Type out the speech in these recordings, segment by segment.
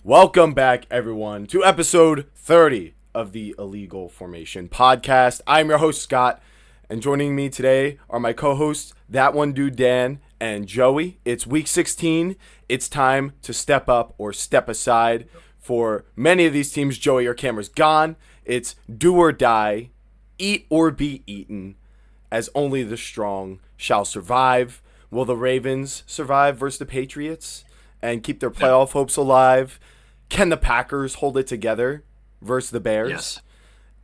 Welcome back, everyone, to episode 30 of the Illegal Formation podcast. I'm your host, Scott, and joining me today are my co-hosts, That One Dude Dan and Joey. It's week 16. It's time to step up or step aside. For many of these teams, Joey, your camera's gone. It's do or die, eat or be eaten, as only the strong shall survive. Will the Ravens survive versus the Patriots and keep their playoff hopes alive? Can the Packers hold it together versus the Bears? Yes.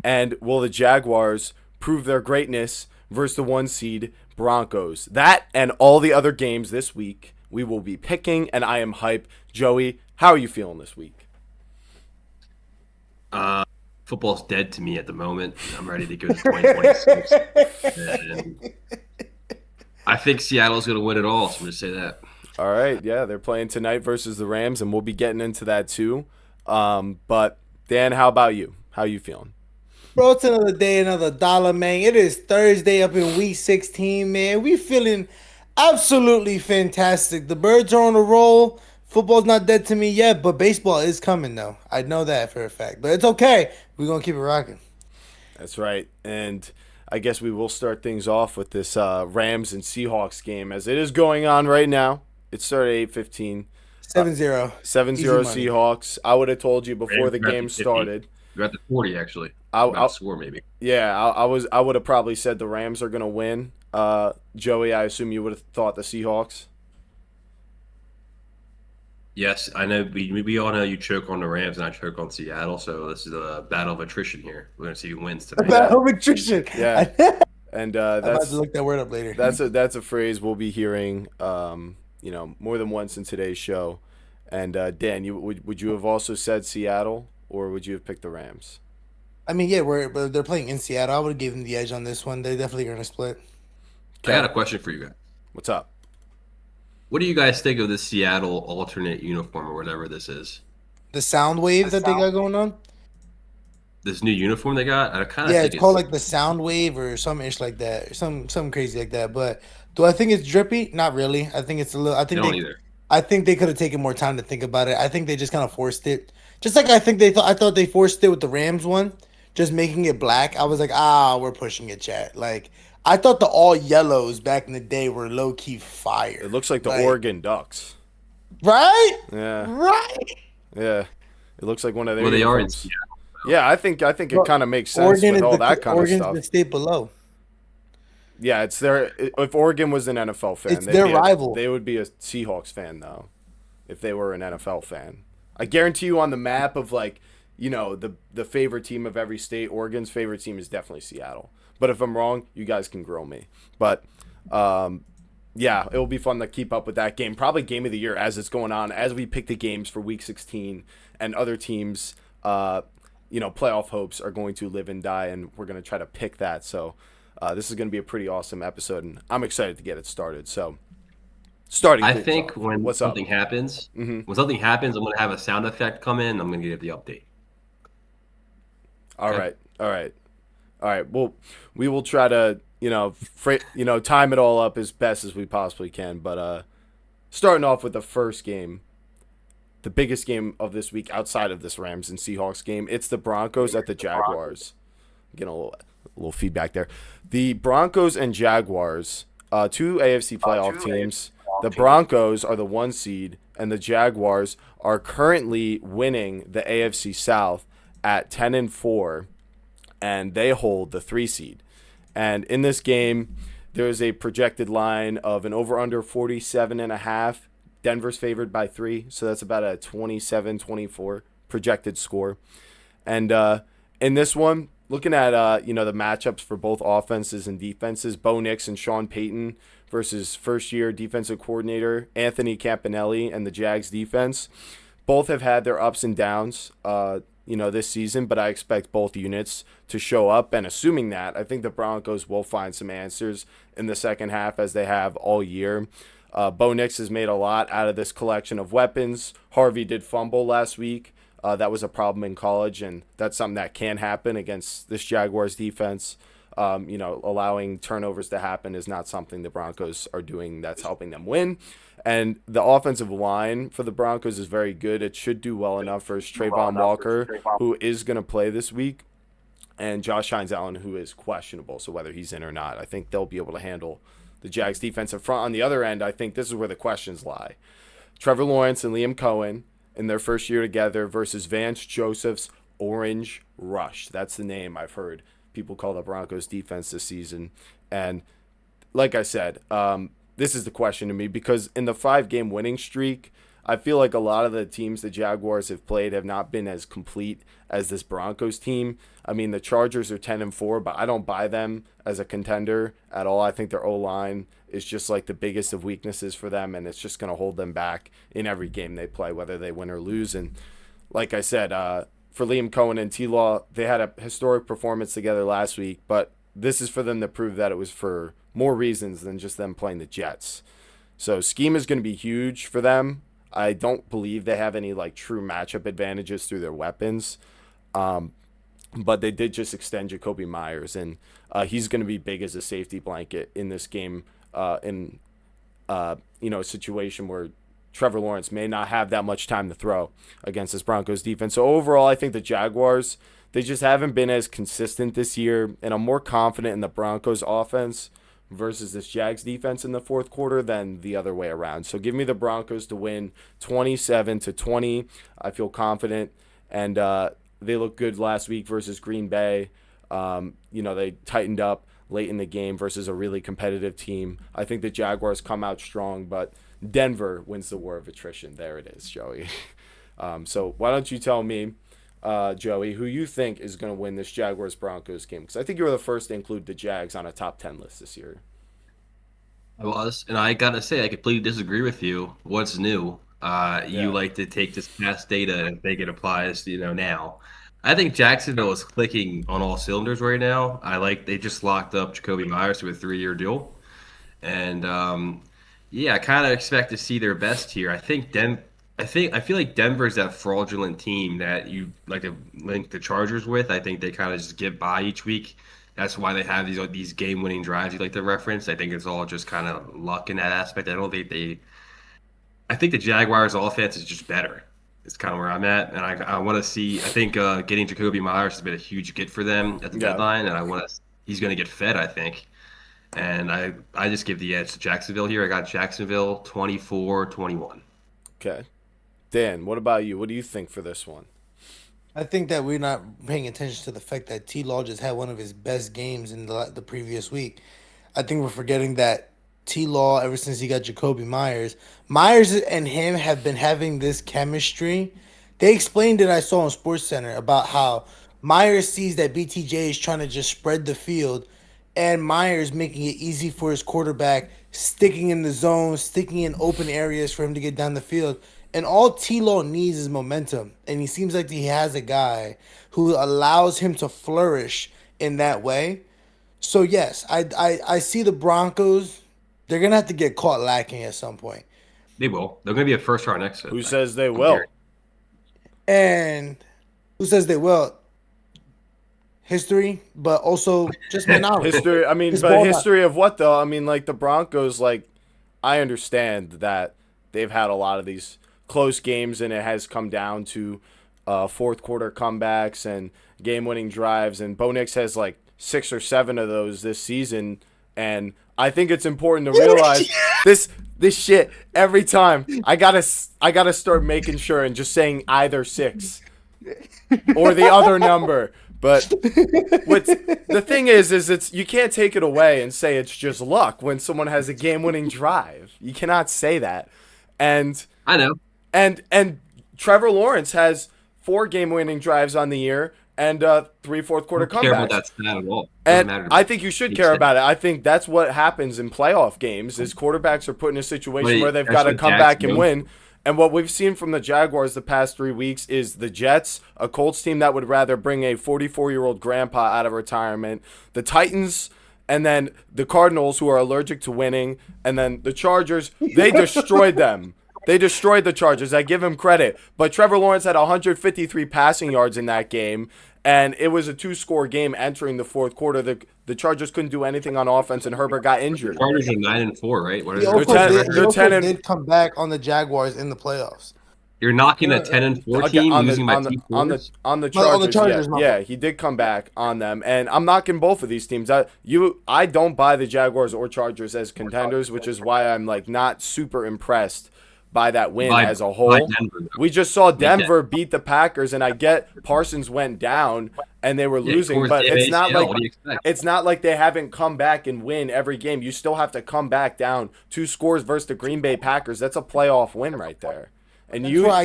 And will the Jaguars prove their greatness versus the 1 seed Broncos? That and all the other games this week we will be picking, and I am hyped. Joey, how are you feeling this week? Football's dead to me at the moment. I'm ready to go to 2026. And I think Seattle's going to win it all, so I'm going to say that. All right, yeah, they're playing tonight versus the Rams, and we'll be getting into that too. But Dan, how about you? How you feeling? Bro, it's another day, another dollar, man. It is Thursday up in week 16, man. We feeling absolutely fantastic. The Birds are on a roll. Football's not dead to me yet, but baseball is coming, though. I know that for a fact. But it's okay. We're going to keep it rocking. That's right, and I guess we will start things off with this Rams and Seahawks game as it is going on right now. It started at 8:15. 7-0. 7-0 Easy money. Seahawks. I would have told you before the Got game the 50. started. You're at the 40, actually. I Score, maybe. Yeah, I would have probably said the Rams are going to win. Joey, I assume you would have thought the Seahawks. Yes, I know. We all know you choke on the Rams and I choke on Seattle, so this is a battle of attrition here. We're going to see who wins tonight. Battle of attrition. Yeah. And I'm about that's to look that word up later. that's a phrase we'll be hearing more than once in today's show. And Dan, would you have also said Seattle or would you have picked the Rams? I mean, yeah, but they're playing in Seattle. I would have given them the edge on this one. They're definitely going to split. I got a question for you guys. What's up? What do you guys think of this Seattle alternate uniform or whatever this is? The sound wave that they got going on? This new uniform they got? I kind of Yeah, think it's called like the sound wave or some ish like that, some crazy like that. But do I think it's drippy? Not really. I think it's a little. I don't either. I think they could have taken more time to think about it. I think they just kind of forced it. Just like I think I thought they forced it with the Rams one, just making it black. I was like, we're pushing it, chat. Like I thought the all yellows back in the day were low key fire. It looks like the Oregon Ducks. Right? Yeah. Right. Yeah. It looks like one of their Well, they are in uniforms. Seattle. Yeah, I think it kind of makes sense with all that kind of Oregon's stuff. the state below. Yeah, it's their. If Oregon was an NFL fan, It's their rival. They would be a Seahawks fan though, if they were an NFL fan. I guarantee you, on the map of the favorite team of every state, Oregon's favorite team is definitely Seattle. But if I'm wrong, you guys can grill me. But yeah, it will be fun to keep up with that game. Probably game of the year as it's going on, as we pick the games for Week 16 and other teams. Playoff hopes are going to live and die, and we're going to try to pick that. So this is going to be a pretty awesome episode, and I'm excited to get it started. So starting. I think when something up? happens, I'm going to have a sound effect come in. I'm going to give the update. All right. Well, we will try to time it all up as best as we possibly can. But starting off with the first game. The biggest game of this week outside of this Rams and Seahawks game, it's the Broncos at the Jaguars. Getting a little feedback there. The Broncos and Jaguars, two AFC playoff teams. The Broncos are the 1 seed, and the Jaguars are currently winning the AFC South at 10-4, and they hold the 3 seed. And in this game, there is a projected line of an over/under 47.5. Denver's favored by 3, so that's about a 27-24 projected score. And in this one, looking at the matchups for both offenses and defenses, Bo Nix and Sean Payton versus first-year defensive coordinator Anthony Campanelli and the Jags defense. Both have had their ups and downs, this season, but I expect both units to show up. And assuming that, I think the Broncos will find some answers in the second half as they have all year. Bo Nix has made a lot out of this collection of weapons. Harvey did fumble last week. That was a problem in college, and that's something that can happen against this Jaguars defense. Allowing turnovers to happen is not something the Broncos are doing that's helping them win. And the offensive line for the Broncos is very good. It should do well enough versus Trayvon Walker, who is going to play this week, and Josh Hines-Allen, who is questionable. So whether he's in or not, I think they'll be able to handle the Jags defensive front. On the other end, I think this is where the questions lie. Trevor Lawrence and Liam Cohen in their first year together versus Vance Joseph's Orange Rush. That's the name I've heard people call the Broncos defense this season. And like I said, this is the question to me, because in the 5-game winning streak, I feel like a lot of the teams the Jaguars have played have not been as complete as this Broncos team. I mean, the Chargers are 10-4, but I don't buy them as a contender at all. I think their O-line is just like the biggest of weaknesses for them, and it's just going to hold them back in every game they play, whether they win or lose. And like I said, for Liam Cohen and T-Law, they had a historic performance together last week, but this is for them to prove that it was for more reasons than just them playing the Jets. So scheme is going to be huge for them. I don't believe they have any like true matchup advantages through their weapons. But they did just extend Jacoby Myers, and he's going to be big as a safety blanket in this game in a situation where Trevor Lawrence may not have that much time to throw against this Broncos defense. So overall, I think the Jaguars, they just haven't been as consistent this year, and I'm more confident in the Broncos offense versus this Jags defense in the fourth quarter than the other way around. So give me the Broncos to win 27-20. I feel confident, and they looked good last week versus Green Bay. They tightened up late in the game versus a really competitive team. I think the Jaguars come out strong, but Denver wins the war of attrition. There it is, Joey. So why don't you tell me, Joey, who you think is going to win this Jaguars-Broncos game? Because I think you were the first to include the Jags on a top 10 list this year. I was, and I got to say, I completely disagree with you. What's new? You like to take this past data and think it applies, now. I think Jacksonville is clicking on all cylinders right now. They just locked up Jacoby Myers to a 3-year deal. And, I kind of expect to see their best here. I feel like Denver's that fraudulent team that you like to link the Chargers with. I think they kind of just get by each week. That's why they have these game-winning drives you like to reference. I think it's all just kind of luck in that aspect. I think the Jaguars' offense is just better. It's kind of where I'm at, and I want to see. I think getting Jacoby Myers has been a huge get for them at the deadline, and he's going to get fed, I think. And I just give the edge to Jacksonville here. I got Jacksonville 24-21. Okay. Dan, what about you? What do you think for this one? I think that we're not paying attention to the fact that T-Law just had one of his best games in the previous week. I think we're forgetting that T-Law, ever since he got Jacoby Myers and him have been having this chemistry. They explained it, I saw on SportsCenter, about how Myers sees that BTJ is trying to just spread the field, and Myers making it easy for his quarterback, sticking in the zone, sticking in open areas for him to get down the field. And all T-Law needs is momentum. And he seems like he has a guy who allows him to flourish in that way. So, yes, I see the Broncos. They're going to have to get caught lacking at some point. They will. They're going to be a first-round exit. Who says they will? And who says they will? History, but also just my knowledge. History, I mean, but history of what, though? I mean, like, the Broncos, like, I understand that they've had a lot of these close games, and it has come down to fourth quarter comebacks and game-winning drives, and Bo Nix has like 6 or 7 of those this season. And I think it's important to realize this shit every time. I gotta start making sure and just saying either 6 or the other number. But the thing is it's you can't take it away and say it's just luck when someone has a game-winning drive. You cannot say that. And I know. And Trevor Lawrence has 4 game-winning drives on the year and 3 fourth-quarter comebacks. I don't care about that stat at all. And I think you should care about it. I think that's what happens in playoff games is quarterbacks are put in a situation where they've got to come back and win. And what we've seen from the Jaguars the past 3 weeks is the Jets, a Colts team that would rather bring a 44-year-old grandpa out of retirement, the Titans, and then the Cardinals, who are allergic to winning, and then the Chargers, they destroyed them. They destroyed the Chargers. I give him credit. But Trevor Lawrence had 153 passing yards in that game, and it was a 2-score game entering the fourth quarter. The Chargers couldn't do anything on offense, and Herbert got injured. Chargers are 9-4, right? What is They're 10 and did come back on the Jaguars in the playoffs. You're knocking a 10-4 team losing by 2 scores? On the Chargers, yeah, he did come back on them, and I'm knocking both of these teams. I don't buy the Jaguars or Chargers as contenders, which is why I'm like not super impressed by that win as a whole. We just saw Denver beat the Packers, and I get Parsons went down and they were losing, but it's not like they haven't come back and win every game. You still have to come back down 2 scores versus the Green Bay Packers. That's a playoff win right there. And you are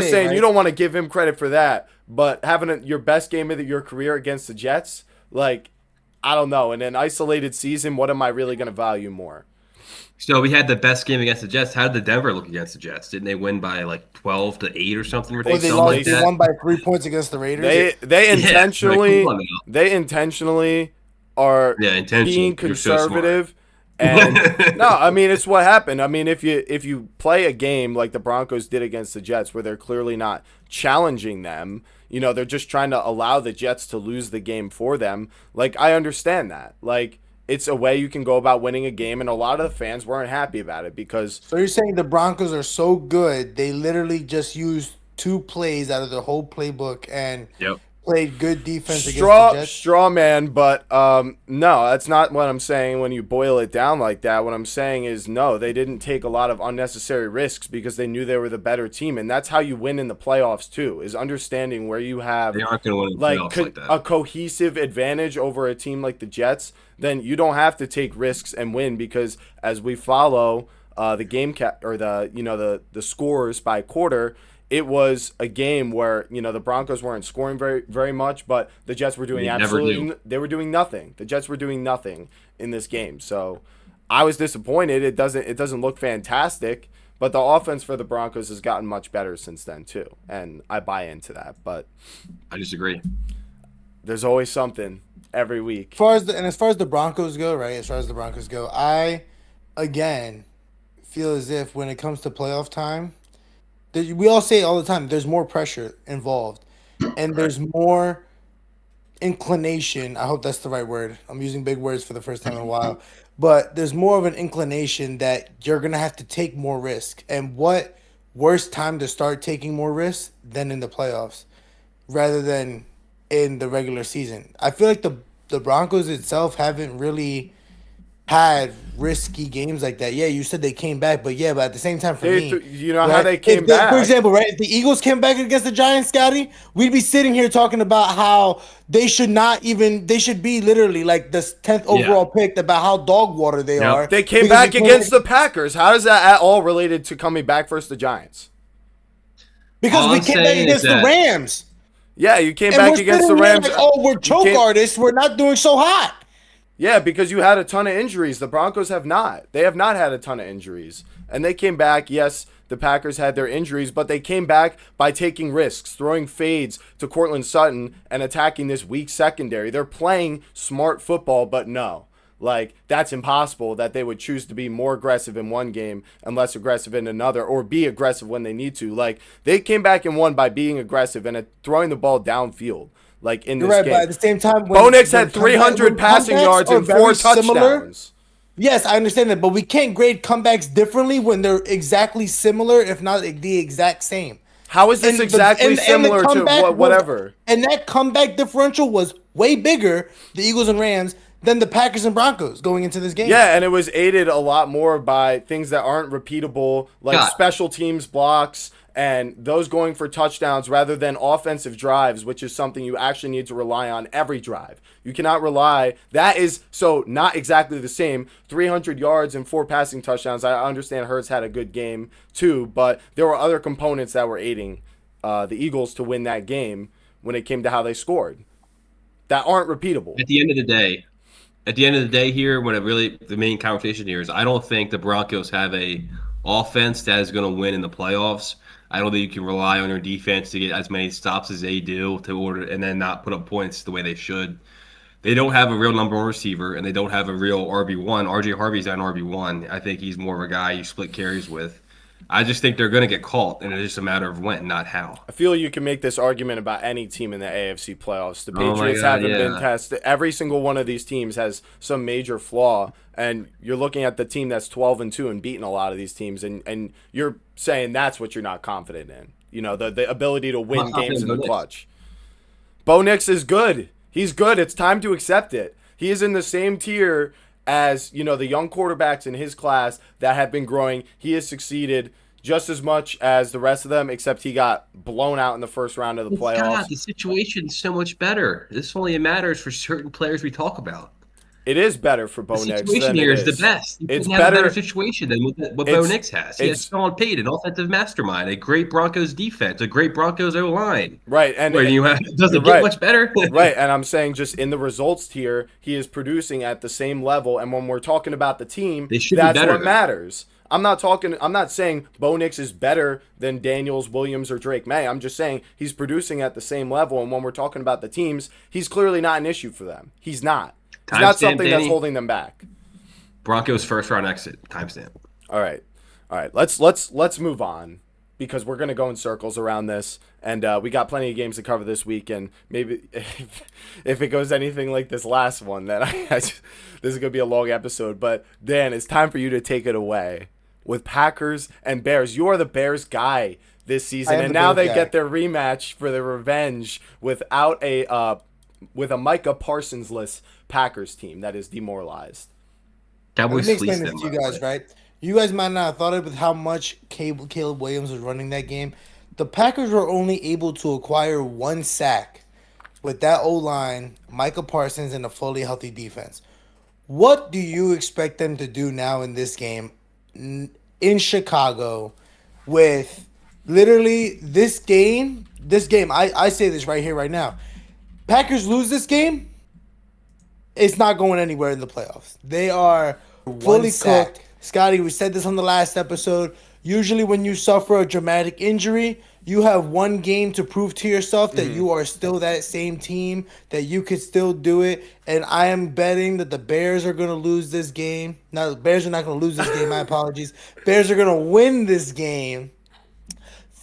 saying right? You don't want to give him credit for that, but having your best game of your career against the Jets, like, I don't know. In an isolated season, what am I really going to value more? So we had the best game against the Jets. How did the Denver look against the Jets? Didn't they win by like 12-8 or something? Or they won by 3 points against the Raiders. They intentionally are being conservative. And no, I mean, it's what happened. I mean, if you play a game like the Broncos did against the Jets, where they're clearly not challenging them, they're just trying to allow the Jets to lose the game for them. Like, I understand that. Like, it's a way you can go about winning a game, and a lot of the fans weren't happy about it because. So you're saying the Broncos are so good, they literally just used 2 plays out of the whole playbook and played good defense against the Jets? Straw man, but no, that's not what I'm saying when you boil it down like that. What I'm saying is no, they didn't take a lot of unnecessary risks because they knew they were the better team, and that's how you win in the playoffs too, is understanding where you have they aren't going to win in the playoffs like that. A cohesive advantage over a team like the Jets. Then you don't have to take risks and win because as we follow the game or the scores by quarter, it was a game where the Broncos weren't scoring very very much, but the Jets were doing they were doing nothing. The Jets were doing nothing in this game. So I was disappointed. It doesn't look fantastic, but the offense for the Broncos has gotten much better since then too, and I buy into that. But I disagree. There's always something every week. As far as the Broncos go, right? As far as the Broncos go, I again feel as if when it comes to playoff time, we all say it all the time, there's more pressure involved and there's more inclination. I hope that's the right word. I'm using big words for the first time in a while, but there's more of an inclination that you're going to have to take more risk. And what worse time to start taking more risks than in the playoffs rather than in the regular season? I feel like the Broncos itself haven't really had risky games like that. Yeah, you said they came back, but at the same time for me, how they came back. For example, right, if the Eagles came back against the Giants, Scotty, we'd be sitting here talking about how they should be literally like the 10th overall pick, about how dog water they are. They came back against the Packers. How is that at all related to coming back versus the Giants? Because we came back against the Rams. Yeah, you came back against the Rams. Like, we're choke artists. We're not doing so hot. Yeah, because you had a ton of injuries. The Broncos have not. They have not had a ton of injuries. And they came back. Yes, the Packers had their injuries, but they came back by taking risks, throwing fades to Cortland Sutton and attacking this weak secondary. They're playing smart football, but no. Like, that's impossible that they would choose to be more aggressive in one game and less aggressive in another, or be aggressive when they need to. Like, they came back and won by being aggressive and throwing the ball downfield. Like in this game. But at the same time, Bo Nix had 300 passing yards and 4 touchdowns. Yes, I understand that, but we can't grade comebacks differently when they're exactly similar, if not the exact same. How is this exactly similar to whatever? And that comeback differential was way bigger, the Eagles and Rams, than the Packers and Broncos going into this game. Yeah, and it was aided a lot more by things that aren't repeatable, like special teams blocks, and those going for touchdowns rather than offensive drives, which is something you actually need to rely on every drive. You cannot rely. That is so not exactly the same. 300 yards and 4 passing touchdowns. I understand Hurts had a good game too, but there were other components that were aiding the Eagles to win that game when it came to how they scored that aren't repeatable. At the end of the day here, when the main conversation here is, I don't think the Broncos have a offense that is going to win in the playoffs. I don't think you can rely on your defense to get as many stops as they do and then not put up points the way they should. They don't have a real number 1 receiver, and they don't have a real RB1. RJ Harvey's not an RB1. I think he's more of a guy you split carries with. I just think they're going to get caught, and it's just a matter of when, not how. I feel you can make this argument about any team in the AFC playoffs. The Oh my Patriots God, haven't been yeah. tested. Every single one of these teams has some major flaw, and you're looking at the team that's 12-2 and beating a lot of these teams, and you're saying that's what you're not confident in. You know, the ability to win games in the clutch. Bo Nix is good. He's good. It's time to accept it. He is in the same tier as, you know, the young quarterbacks in his class that have been growing. He has succeeded just as much as the rest of them, except he got blown out in the first round of the playoffs. God, the situation's so much better. This only matters for certain players we talk about. It is better for Bo The Nix situation than here it is the best. You It's couldn't have a better. better situation than what Bo Nix has. He has Sean Payton, an offensive mastermind, a great Broncos defense, a great Broncos O-line. Right, and Where you have, does it right. get much better? Right, and I'm saying just in the results tier, he is producing at the same level. And when we're talking about the team, that's what matters. I'm not saying Bo Nix is better than Daniels, Williams, or Drake May. I'm just saying he's producing at the same level. And when we're talking about the teams, he's clearly not an issue for them. He's not. It's not something that's holding them back. Broncos first round exit. Timestamp. All right. Let's move on because we're gonna go in circles around this, and we got plenty of games to cover this week. And maybe if it goes anything like this last one, then this is gonna be a long episode. But Dan, it's time for you to take it away with Packers and Bears. You are the Bears guy this season, and now they get their rematch for their revenge without with a Micah Parsons-less Packers team that is demoralized. Cowboys Let me explain this to you guys, right? You guys might not have thought it with how much Caleb Williams was running that game. The Packers were only able to acquire 1 sack with that O-line, Micah Parsons, and a fully healthy defense. What do you expect them to do now in this game in Chicago with literally this game? I say this right here, right now. Packers lose this game, it's not going anywhere in the playoffs. They are fully cooked. Scotty, we said this on the last episode. Usually when you suffer a dramatic injury, you have one game to prove to yourself that you are still that same team, that you could still do it. And I am betting that the Bears are going to lose this game. No, the Bears are not going to lose this game. My apologies. Bears are going to win this game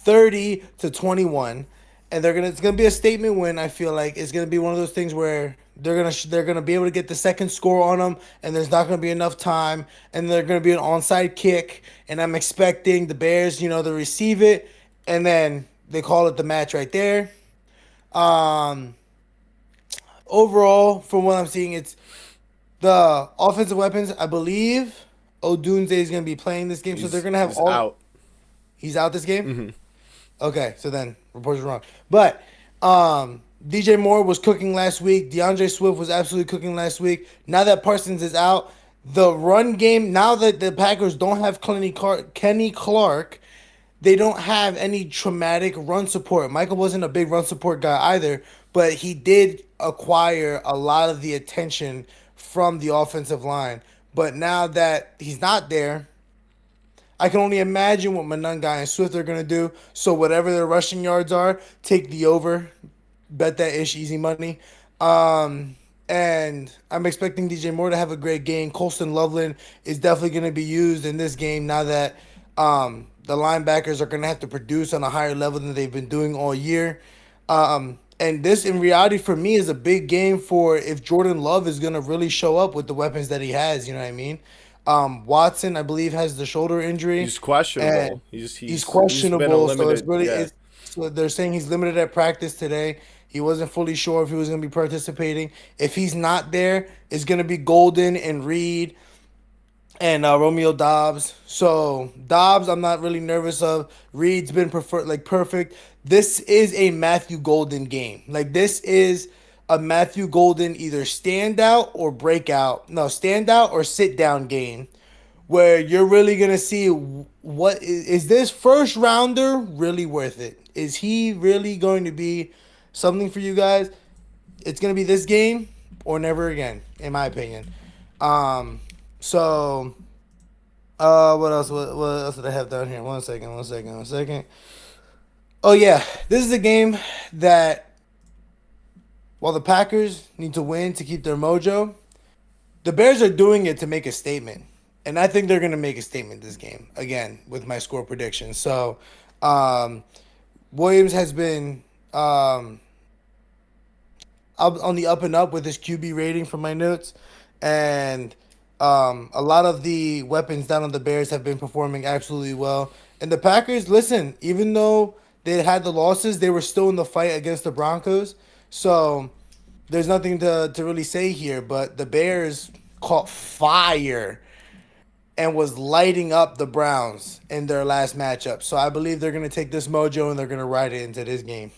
30-21. And it's gonna be a statement win. I feel like it's gonna be one of those things where they're gonna be able to get the second score on them, and there's not gonna be enough time, and they're gonna be an onside kick. And I'm expecting the Bears, to receive it, and then they call it the match right there. Overall, from what I'm seeing, it's the offensive weapons. I believe Odunze is gonna be playing this game, so they're gonna have he's out. He's out this game. Mm-hmm. Okay, so then reports are wrong. But DJ Moore was cooking last week. DeAndre Swift was absolutely cooking last week. Now that Parsons is out, the run game, now that the Packers don't have Kenny Clark, they don't have any traumatic run support. Michael wasn't a big run support guy either, but he did acquire a lot of the attention from the offensive line. But now that he's not there, I can only imagine what Monangai and Swift are going to do. So whatever their rushing yards are, take the over. Bet that ish, easy money. And I'm expecting DJ Moore to have a great game. Colston Loveland is definitely going to be used in this game now that the linebackers are going to have to produce on a higher level than they've been doing all year. And this, in reality, for me, is a big game for if Jordan Love is going to really show up with the weapons that he has. You know what I mean? Watson, I believe, has the shoulder injury. He's questionable. He's questionable. So it's really so they're saying he's limited at practice today. He wasn't fully sure if he was going to be participating. If he's not there, it's going to be Golden and Reed and Romeo Dobbs. So Dobbs, I'm not really nervous of. Reed's been perfect. This is a Matthew Golden game. This is a Matthew Golden either standout or breakout. No, standout or sit down game where you're really going to see what is this first rounder really worth it? Is he really going to be something for you guys? It's going to be this game or never again, in my opinion. What else? What else did I have down here? One second. Oh, yeah. This is a game that while the Packers need to win to keep their mojo, the Bears are doing it to make a statement. And I think they're going to make a statement this game, again, with my score prediction. So, um, Williams has been up on the up and up with his QB rating from my notes. And a lot of the weapons down on the Bears have been performing absolutely well. And the Packers, listen, even though they had the losses, they were still in the fight against the Broncos. So there's nothing to really say here. But the Bears caught fire and was lighting up the Browns in their last matchup. So I believe they're going to take this mojo and they're going to ride it into this game.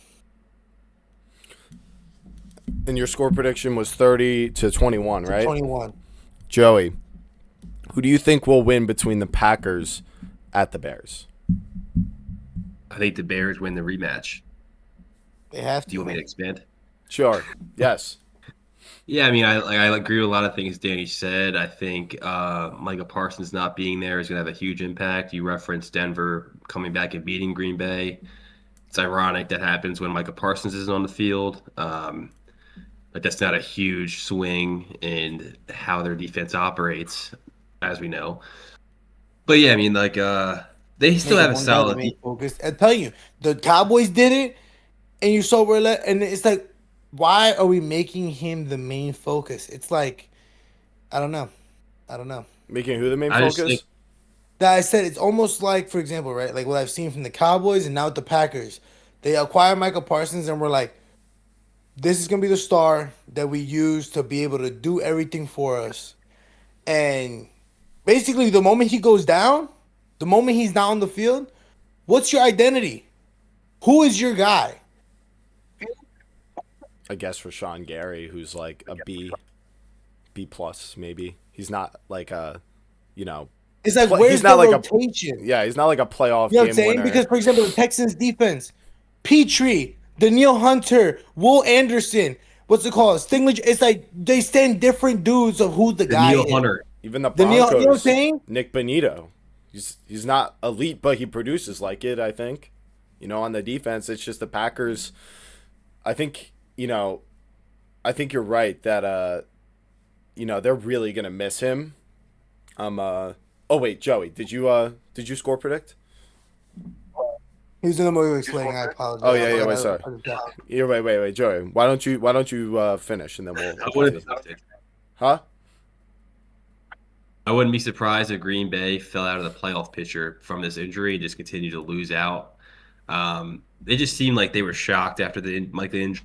And your score prediction was 30-21, right? 21. Joey, who do you think will win between the Packers at the Bears? I think the Bears win the rematch. They have to. Do you want me to expand? Sure. Yes. Yeah, I mean, I agree with a lot of things Danny said. I think Micah Parsons not being there is going to have a huge impact. You referenced Denver coming back and beating Green Bay. It's ironic that happens when Micah Parsons isn't on the field. But that's not a huge swing in how their defense operates, as we know. But yeah, I mean, like they still have a solid. Focus. I tell you, the Cowboys did it, and you saw where. And it's like, why are we making him the main focus? It's like, I don't know. Making who the main focus? That I said it's almost like, for example, right, like what I've seen from the Cowboys and now with the Packers. They acquire Michael Parsons, and we're like, this is going to be the star that we use to be able to do everything for us. And basically, the moment he goes down, the moment he's not on the field, what's your identity? Who is your guy? I guess for Sean Gary, who's like a B plus maybe. He's not like a, It's like, where's the rotation? He's not like a playoff you know what game I'm saying? winner. Because, for example, the Texans defense, Petrie, Danielle Hunter, Will Anderson, what's it called? Stingley. It's like they stand different dudes of who the guy is. Hunter. Even the Broncos, you know what I'm saying? Nick Bonito. He's not elite, but he produces like it, I think. On the defense, it's just the Packers. I think, I think you're right that, they're really going to miss him. Oh, wait, Joey, did you score predict? He was in the movie explaining. I apologize. Oh yeah. Wait, sorry. Yeah, wait, Joey. Why don't you finish and then we'll. Huh? I wouldn't be surprised if Green Bay fell out of the playoff picture from this injury and just continued to lose out. They just seemed like they were shocked after the injury.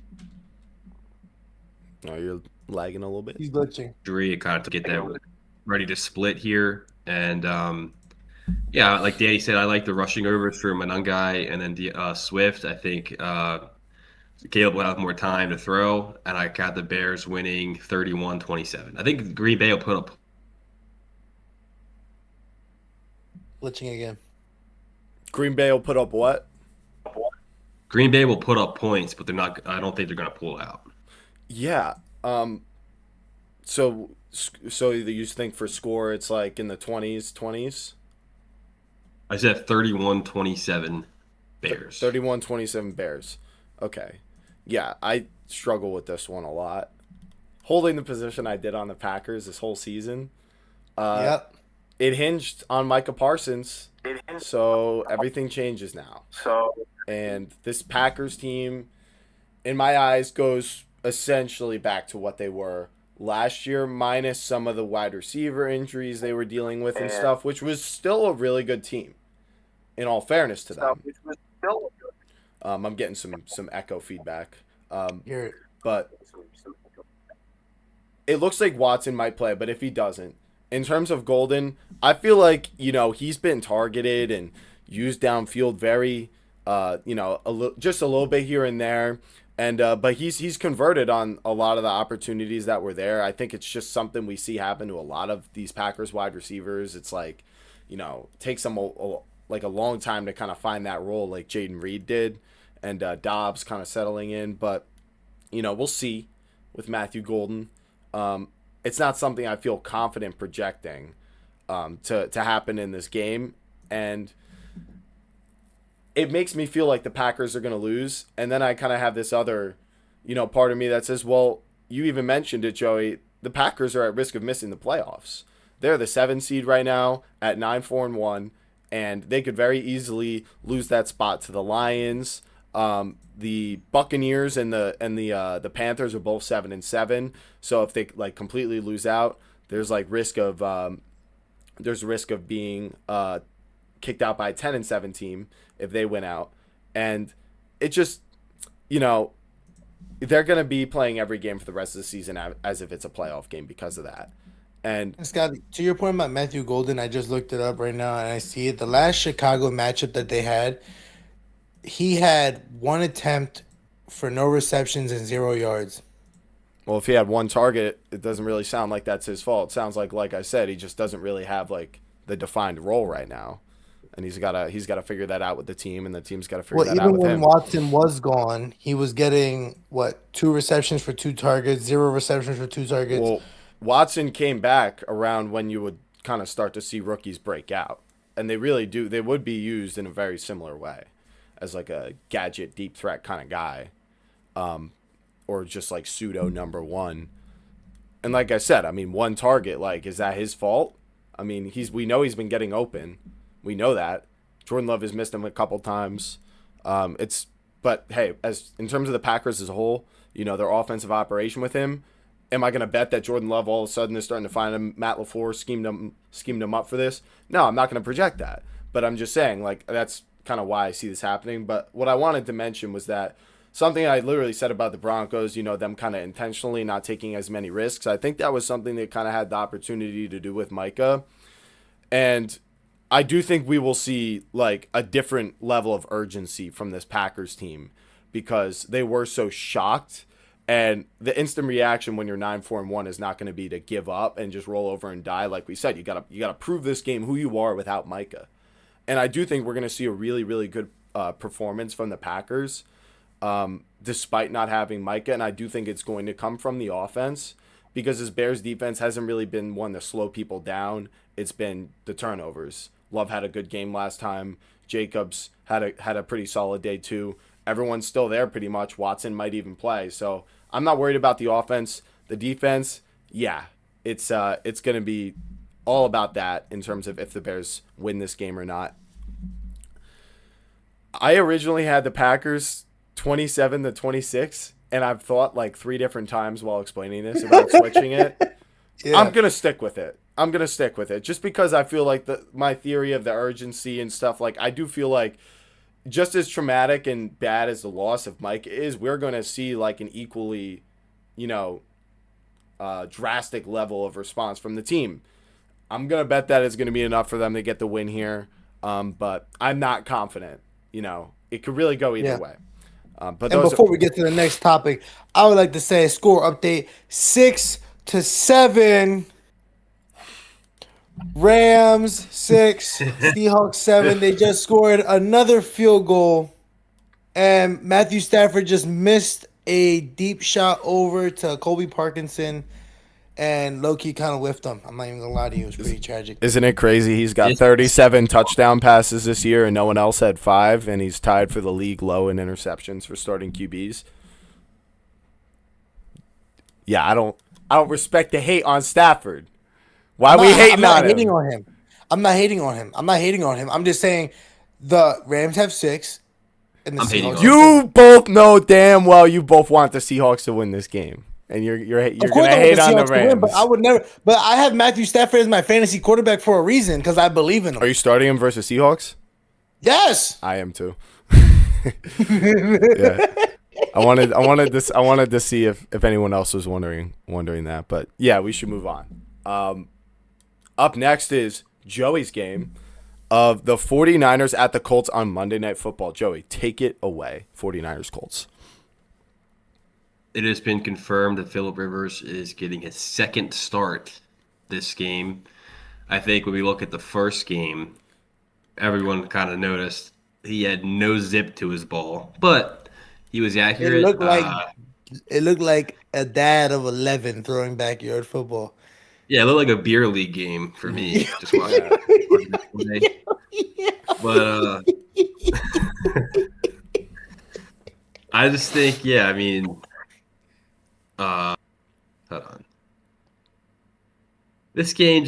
Oh, you're lagging a little bit. He's glitching. Injury, kind of to get them ready to split here, and yeah, like Danny said, I like the rushing overs for Manungai and then Swift. I think Caleb will have more time to throw, and I got the Bears winning 31-27. I think Green Bay will put up. Glitching again. Green Bay will put up what? Green Bay will put up points, but they're not. I don't think they're going to pull out. Yeah. So you think for score it's like in the 20s? I said 31-27 Bears. 31-27 Bears. Okay. Yeah, I struggle with this one a lot. Holding the position I did on the Packers this whole season. Yep. It hinged on Micah Parsons. So everything changes now. And this Packers team, in my eyes, goes essentially back to what they were last year, minus some of the wide receiver injuries they were dealing with and stuff, which was still a really good team, in all fairness to them. I'm getting some echo feedback. But it looks like Watson might play, but if he doesn't, in terms of Golden, I feel like, he's been targeted and used downfield very, just a little bit here and there. And but he's converted on a lot of the opportunities that were there. I think it's just something we see happen to a lot of these Packers wide receivers. It's like, takes them like a long time to kind of find that role, like Jaden Reed did, and Dobbs kind of settling in. But we'll see with Matthew Golden. It's not something I feel confident projecting to happen in this game, and it makes me feel like the Packers are going to lose. And then I kind of have this other, part of me that says, well, you even mentioned it, Joey. The Packers are at risk of missing the playoffs. they're the 7 seed right now at 9-4-1, and they could very easily lose that spot to the Lions. The Buccaneers and the Panthers are both 7-7. So if they like completely lose out, there's risk of being kicked out by a 10-7 team if they win out, and it just they're going to be playing every game for the rest of the season as if it's a playoff game because of that. And Scott, to your point about Matthew Golden, I just looked it up right now and I see it. The last Chicago matchup that they had, he had 1 attempt for no receptions and 0 yards. well, if he had 1 target, it doesn't really sound like that's his fault. It sounds like I said, he just doesn't really have the defined role right now, and he's got to figure that out with the team, and the team's got to figure that out with him. Even when Watson was gone, he was getting 2 receptions for 2 targets, 0 receptions for 2 targets. Well, Watson came back around when you would kind of start to see rookies break out, and they really do. They would be used in a very similar way, as a gadget deep threat kind of guy, or just pseudo number 1. And like I said, 1 target, is that his fault? We know he's been getting open. We know that. Jordan Love has missed him a couple times. But hey, as in terms of the Packers as a whole, their offensive operation with him, am I going to bet that Jordan Love all of a sudden is starting to find him? Matt LaFleur schemed him up for this? No, I'm not going to project that. But I'm just saying, that's kind of why I see this happening. But what I wanted to mention was that something I literally said about the Broncos, them kind of intentionally not taking as many risks. I think that was something they kind of had the opportunity to do with Micah. And I do think we will see a different level of urgency from this Packers team because they were so shocked. And the instant reaction when you're 9-4-1 is not going to be to give up and just roll over and die. Like we said, you gotta prove this game who you are without Micah. And I do think we're going to see a really, really good performance from the Packers, despite not having Micah. And I do think it's going to come from the offense because this Bears defense hasn't really been one to slow people down. It's been the turnovers. Love had a good game last time. Jacobs had a pretty solid day too. Everyone's still there pretty much. Watson might even play. So I'm not worried about the offense. The defense, yeah, it's going to be all about that in terms of if the Bears win this game or not. I originally had the Packers 27-26, and I've thought 3 different times while explaining this about switching it. Yeah. I'm going to stick with it. Just because I feel like my theory of the urgency and stuff, I do feel just as traumatic and bad as the loss of Mike is, we're going to see an equally, drastic level of response from the team. I'm going to bet that it's going to be enough for them to get the win here. But I'm not confident. It could really go either way. But before we get to the next topic, I would like to say score update 6-7. Rams 6, Seahawks 7. They just scored another field goal, and Matthew Stafford just missed a deep shot over to Colby Parkinson, and low-key kind of whiffed him. I'm not even gonna lie to you, it was pretty tragic. Isn't it crazy? He's got 37 touchdown passes this year, and no one else had 5, and he's tied for the league low in interceptions for starting QBs. Yeah, I don't respect the hate on Stafford. Why are we hating on him? I'm not hating on him. I'm just saying the Rams have 6. And the Seahawks. You both know damn well you both want the Seahawks to win this game, and you're gonna hate on the Rams. Win, but I would never. But I have Matthew Stafford as my fantasy quarterback for a reason because I believe in him. Are you starting him versus Seahawks? Yes, I am too. Yeah. I wanted to see if anyone else was wondering that, but yeah, we should move on. Up next is Joey's game of the 49ers at the Colts on Monday Night Football. Joey, take it away. 49ers Colts. It has been confirmed that Phillip Rivers is getting his second start this game. I think when we look at the first game, everyone kind of noticed he had no zip to his ball, but he was accurate. It looked like a dad of 11 throwing backyard football. Yeah, it looked like a beer league game for me. Just watching it. But I just think, hold on. This game,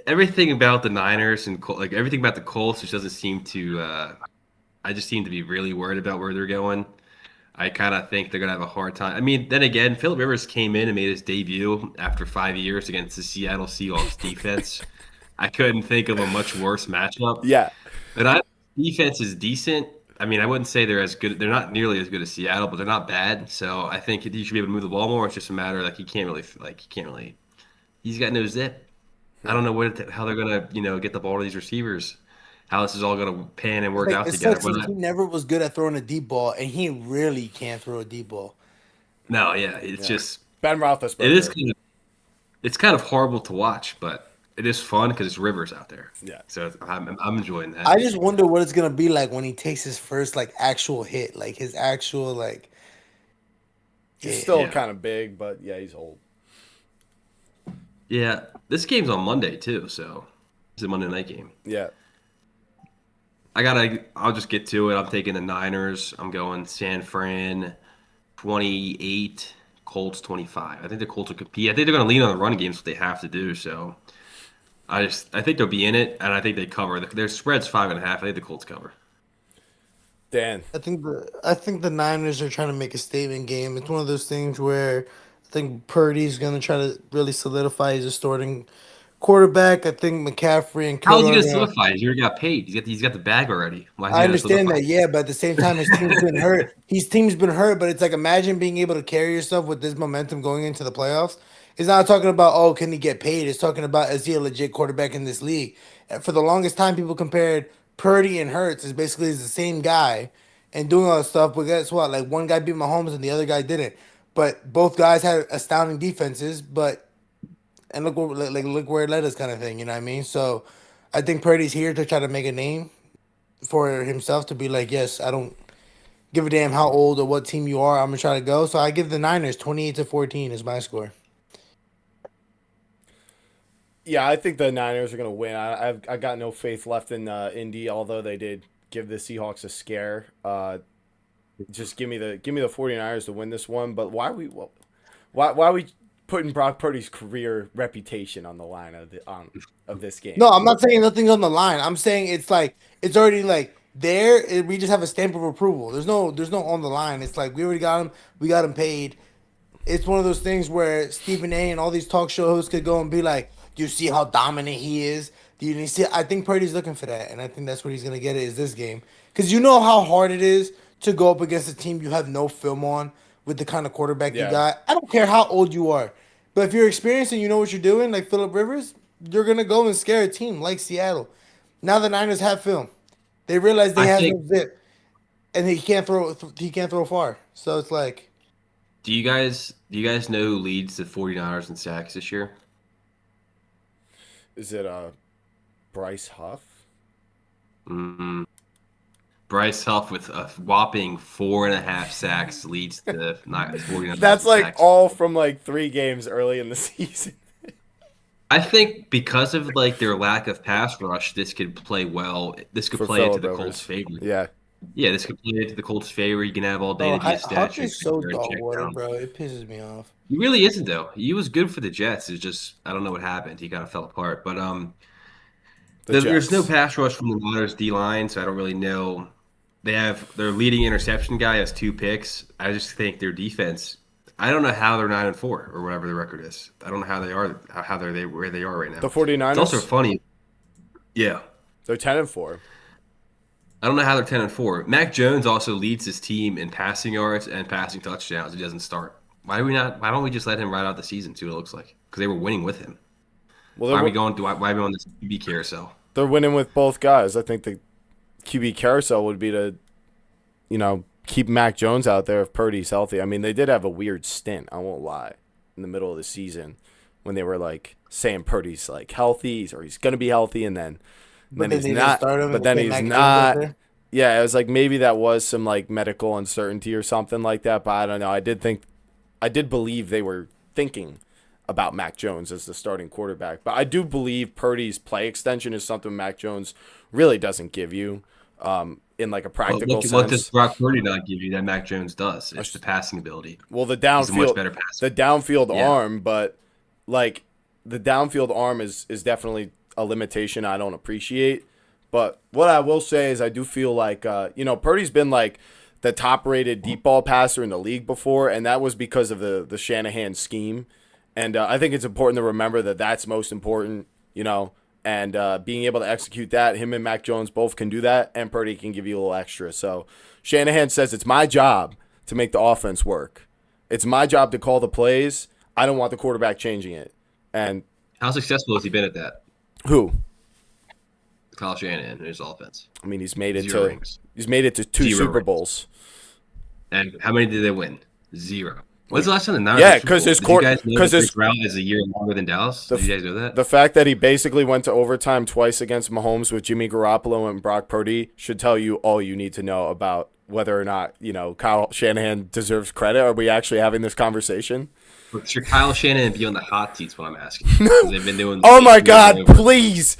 everything about the Niners and like everything about the Colts just doesn't seem to. I just seem to be really worried about where they're going. I kind of think they're gonna have a hard time. I mean, then again, Philip Rivers came in and made his debut after 5 years against the Seattle Seahawks defense. I couldn't think of a much worse matchup. Yeah. And I defense is decent. I mean, I wouldn't say they're as good. They're not nearly as good as Seattle, but they're not bad. So I think he should be able to move the ball more. It's just a matter like he can't really. He's got no zip. I don't know how they're gonna get the ball to these receivers. How this is all gonna pan and work Like, out it together. sucks that he never was good at throwing a deep ball, and he really can't throw a deep ball. No, yeah, it's just Ben Roethlisberger. it's kind of horrible to watch, but it is fun because it's Rivers out there. Yeah. So I'm enjoying that. I just wonder what it's gonna be like when he takes his first like actual hit, like his actual like. He's still kind of big, but yeah, he's old. Yeah, this game's on Monday too, so it's a Monday night game. Yeah. I'll just get to it. I'm taking the Niners. I'm going San Fran 28, Colts 25. I think the Colts will compete. I think they're going to lean on the run games, what they have to do. So I think they'll be in it, and I think they cover. Their spread's 5.5. I think the Colts cover. Dan. I think the Niners are trying to make a statement game. It's one of those things where I think Purdy's going to try to really solidify his starting quarterback. I think McCaffrey and How is he going to Kittle solidify? He's already got paid. He's got the bag already. Why is he I gonna understand solidify? that, yeah, but at the same time, his team's been hurt. His team's been hurt, but it's like imagine being able to carry yourself with this momentum going into the playoffs. It's not talking about can he get paid? It's talking about is he a legit quarterback in this league? And for the longest time, people compared Purdy and Hurts as basically the same guy and doing all that stuff. But guess what? Like one guy beat Mahomes and the other guy didn't. But both guys had astounding defenses. And look where it led us, kind of thing. You know what I mean? So I think Purdy's here to try to make a name for himself to be like, yes, I don't give a damn how old or what team you are. I'm gonna try to go. So I give the Niners 28-14 is my score. Yeah, I think the Niners are going to win. I got no faith left in Indy, although they did give the Seahawks a scare. Just give me the 49ers to win this one. But why are we putting Brock Purdy's career reputation on the line of this game? No, I'm not saying nothing's on the line. I'm saying it's like it's already like there. We just have a stamp of approval. There's no on the line. It's like we already got him. We got him paid. It's one of those things where Stephen A. and all these talk show hosts could go and be like, "Do you see how dominant he is? Do you see?" I think Purdy's looking for that, and I think that's what he's gonna get is this game because you know how hard it is to go up against a team you have no film on with the kind of quarterback you got. I don't care how old you are, but if you're experienced and you know what you're doing, like Philip Rivers, you're gonna go and scare a team like Seattle. Now the Niners have film; they realize they have no zip, and he can't throw. He can't throw far. So it's like. Do you guys know who leads the 49ers in sacks this year? Is it Bryce Huff? Mm-hmm. Bryce Huff with a whopping 4.5 sacks leads the 49ers. That's like sacks. All from like 3 games early in the season. I think because of like their lack of pass rush, this could play well. This could play into the Colts' favor. Yeah, this could play into the Colts' favor. You can have all day to get stats. Huff is so dog water, bro. It pisses me off. He really isn't though. He was good for the Jets. It's just I don't know what happened. He kind of fell apart. But there's no pass rush from the Niners D line, so I don't really know. They have their leading interception guy has 2 picks. I just think their defense. I don't know how they're 9-4 or whatever the record is. I don't know how they are. How they're where they are right now. The 49ers. It's also funny. Yeah, they're 10-4. I don't know how they're 10-4. Mac Jones also leads his team in passing yards and passing touchdowns. He doesn't start. Why don't we just let him ride out the season? See what it looks like because they were winning with him. Well, why are we on this QB carousel? They're winning with both guys. I think the QB carousel would be to, keep Mac Jones out there if Purdy's healthy. I mean, they did have a weird stint. I won't lie, in the middle of the season when they were like saying Purdy's like healthy or he's gonna be healthy, and then he's not. But then he's not. Yeah, it was like maybe that was some like medical uncertainty or something like that. But I don't know. I did believe they were thinking about Mac Jones as the starting quarterback. But I do believe Purdy's play extension is something Mac Jones really doesn't give you in like a practical sense. What does Brock Purdy not give you that Mac Jones does? It's the passing ability. Well, the downfield, arm, but like the downfield arm is definitely a limitation I don't appreciate. But what I will say is I do feel like, Purdy's been like the top-rated deep ball passer in the league before, and that was because of the Shanahan scheme. And I think it's important to remember that that's most important, and being able to execute that. Him and Mac Jones both can do that, and Purdy can give you a little extra. So Shanahan says it's my job to make the offense work. It's my job to call the plays. I don't want the quarterback changing it. And how successful has he been at that? Who? Kyle Shanahan and his offense. I mean, he's made it Zero to rings. He's made it to 2 Zero Super rings. Bowls. And how many did they win? 0. When's the last time the Niners? Yeah, because his court, because his route is a year longer than Dallas. Did you guys know that? The fact that he basically went to overtime twice against Mahomes with Jimmy Garoppolo and Brock Purdy should tell you all you need to know about whether or not Kyle Shanahan deserves credit. Are we actually having this conversation? Should Kyle Shanahan be on the hot seats? What I'm asking. They've been doing. Oh my God! Please,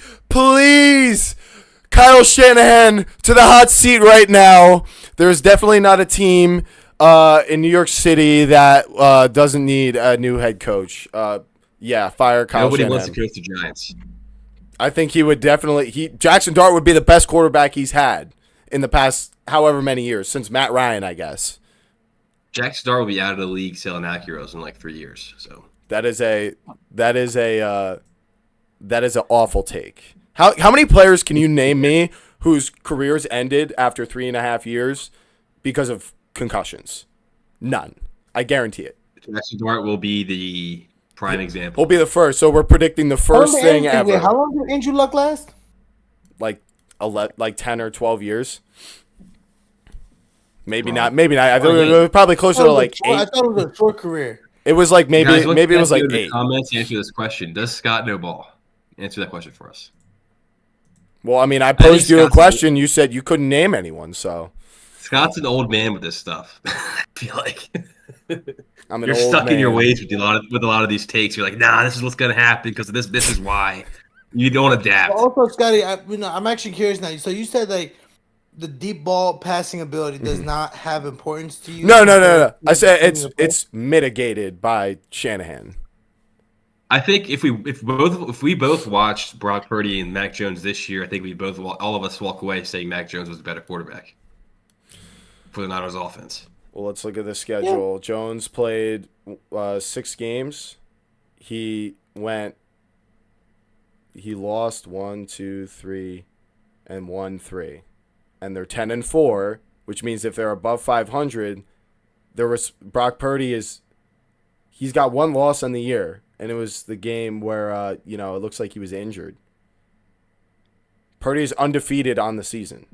Kyle Shanahan to the hot seat right now. There's definitely not a team in New York City that doesn't need a new head coach. Fire Kyle Nobody Shanahan. wants to coach the Giants. I think he would definitely. Jackson Dart would be the best quarterback he's had in the past however many years since Matt Ryan, I guess. Jack Starr will be out of the league selling Acuros in like 3 years. So that is an awful take. How many players can you name me whose careers ended after 3.5 years because of concussions? None. I guarantee it. Jack Starr will be the prime example. We'll be the first. So we're predicting the first thing ever. How long did Andrew Luck last? Like 10 or 12 years. Maybe not. I think it was probably closer to like 8. I thought it was a short career. It was like maybe Guys, it was like in the 8. comments, answer this question: does Scott know ball? Answer that question for us. Well, I mean, I posed you a Scott's question. You said you couldn't name anyone, so Scott's an old man with this stuff. I feel like I'm an you're old stuck man. in your ways with a lot of these takes. You're like, nah, this is what's gonna happen because of this. This is why you don't adapt. Also, Scotty, I'm actually curious now. So you said like the deep ball passing ability does not have importance to you. No. I said it's mitigated by Shanahan. I think if we both watched Brock Purdy and Mac Jones this year, I think all of us walk away saying Mac Jones was the better quarterback for the Niners offense. Well, let's look at the schedule. Yeah. Jones played 6 games. He lost 1, 2, 3, and 1, 3. And they're 10-4, which means if they're above 500, Brock Purdy he's got 1 loss on the year, and it was the game where it looks like he was injured. Purdy is undefeated on the season,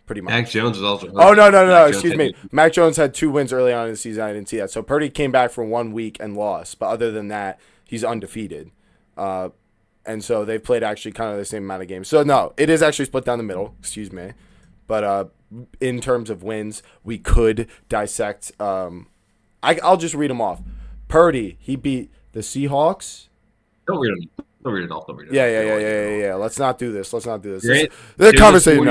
pretty much. Mac Jones was also hurt. Oh no! Excuse me. Mac Jones had 2 wins early on in the season. I didn't see that. So Purdy came back for 1 week and lost, but other than that, he's undefeated. And so they've played actually kind of the same amount of games. So no, it is actually split down the middle. Excuse me. But in terms of wins, we could dissect. I'll just read them off. Purdy, he beat the Seahawks. Don't read it off. Yeah. Let's not do this. Grant, The conversation.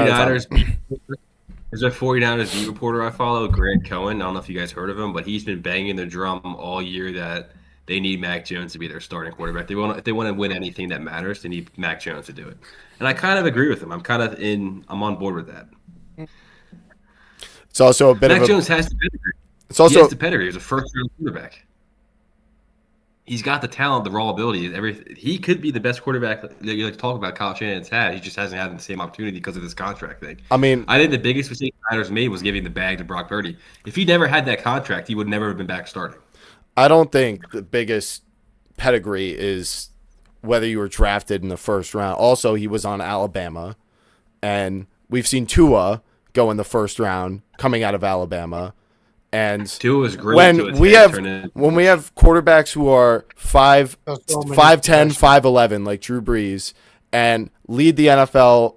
There's a 49ers beat reporter I follow, Grant Cohen. I don't know if you guys heard of him, but he's been banging the drum all year that they need Mac Jones to be their starting quarterback. If they want to win anything that matters, they need Mac Jones to do it. And I kind of agree with him. I'm on board with that. It's also a bit Mac of Jones has the pedigree. He has the pedigree. He's a first-round quarterback. He's got the talent, the raw ability, everything. He could be the best quarterback that you like to talk about Kyle Shanahan's had. He just hasn't had the same opportunity because of this contract thing. I mean, I think the biggest mistake the Niners made was giving the bag to Brock Purdy. If he never had that contract, he would never have been back starting. I don't think the biggest pedigree is whether you were drafted in the first round. Also, he was on Alabama, and we've seen Tua go in the first round coming out of Alabama. And Tua was great when we have quarterbacks who are 5'10", 5'11", like Drew Brees, and lead the NFL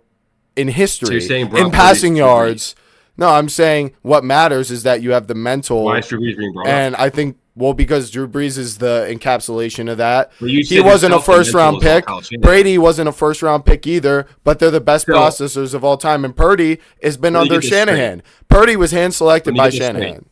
in history in passing yards. No, I'm saying what matters is that you have the mental. Why is Drew Brees being brought up? And I think, because Drew Brees is the encapsulation of that. He wasn't a first-round pick. Brady wasn't a first-round pick either, but they're the best processors of all time. And Purdy has been under Shanahan. Purdy was hand-selected by Shanahan.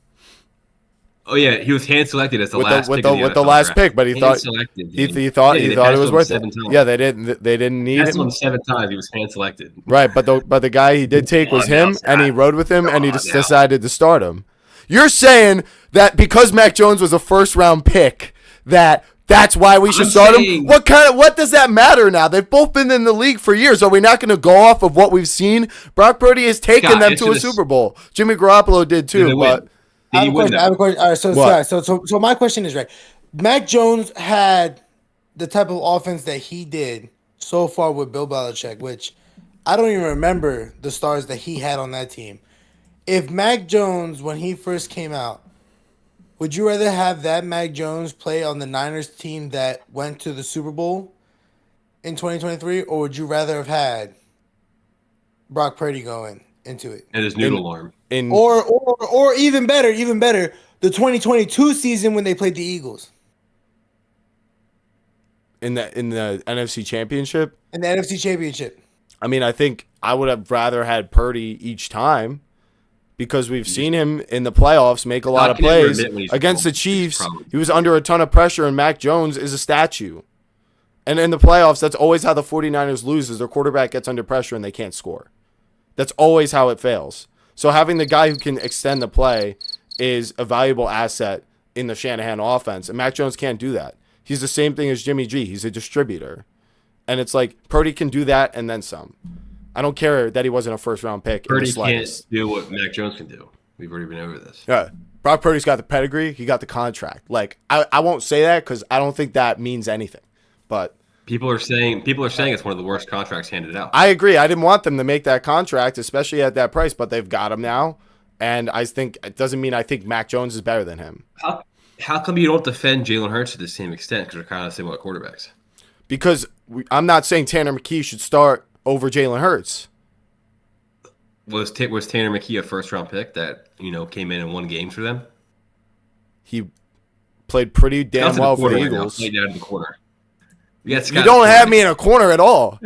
Oh yeah, he was hand selected as the with last pick of the with the NFL last draft. pick, but he Hand thought selected. he, Dude. he thought Yeah, he they thought it passed was on worth it. 7 times. Yeah, they didn't need Passed him. on 7 times. He was hand selected. Right, but the guy he did take was him, and he rode with him, and he just decided to start him. You're saying that because Mac Jones was a first round pick, that's why we should start him? What does that matter now? They've both been in the league for years. Are we not going to go off of what we've seen? Brock Purdy has taken them to a Super Bowl. Jimmy Garoppolo did too, but I have a question. All right, so my question is right. Mac Jones had the type of offense that he did so far with Bill Belichick, which I don't even remember the stars that he had on that team. If Mac Jones, when he first came out, would you rather have that Mac Jones play on the Niners team that went to the Super Bowl in 2023, or would you rather have had Brock Purdy going into it? And his noodle arm. Or even better, the 2022 season when they played the Eagles. In the NFC Championship? In the NFC Championship. I mean, I think I would have rather had Purdy each time because we've seen him in the playoffs make a lot of plays. Against the Chiefs, he was under a ton of pressure, and Mac Jones is a statue. And in the playoffs, that's always how the 49ers lose is their quarterback gets under pressure and they can't score. That's always how it fails. So having the guy who can extend the play is a valuable asset in the Shanahan offense, and Mac Jones can't do that. He's the same thing as Jimmy G. He's a distributor. And it's like Purdy can do that and then some. I don't care that he wasn't a first-round pick. Purdy can't do what Mac Jones can do. We've already been over this. Yeah, Brock Purdy's got the pedigree. He got the contract. Like I won't say that because I don't think that means anything. But people are saying it's one of the worst contracts handed out. I agree. I didn't want them to make that contract, especially at that price, but they've got him now. And I think it doesn't mean I think Mac Jones is better than him. How come you don't defend Jalen Hurts to the same extent? Because they're kind of similar quarterbacks. Because I'm not saying Tanner McKee should start over Jalen Hurts. Was Tanner McKee a first-round pick that came in and won games for them? He played pretty damn well for the Eagles. Played down in the corner. You don't have me in a corner at all.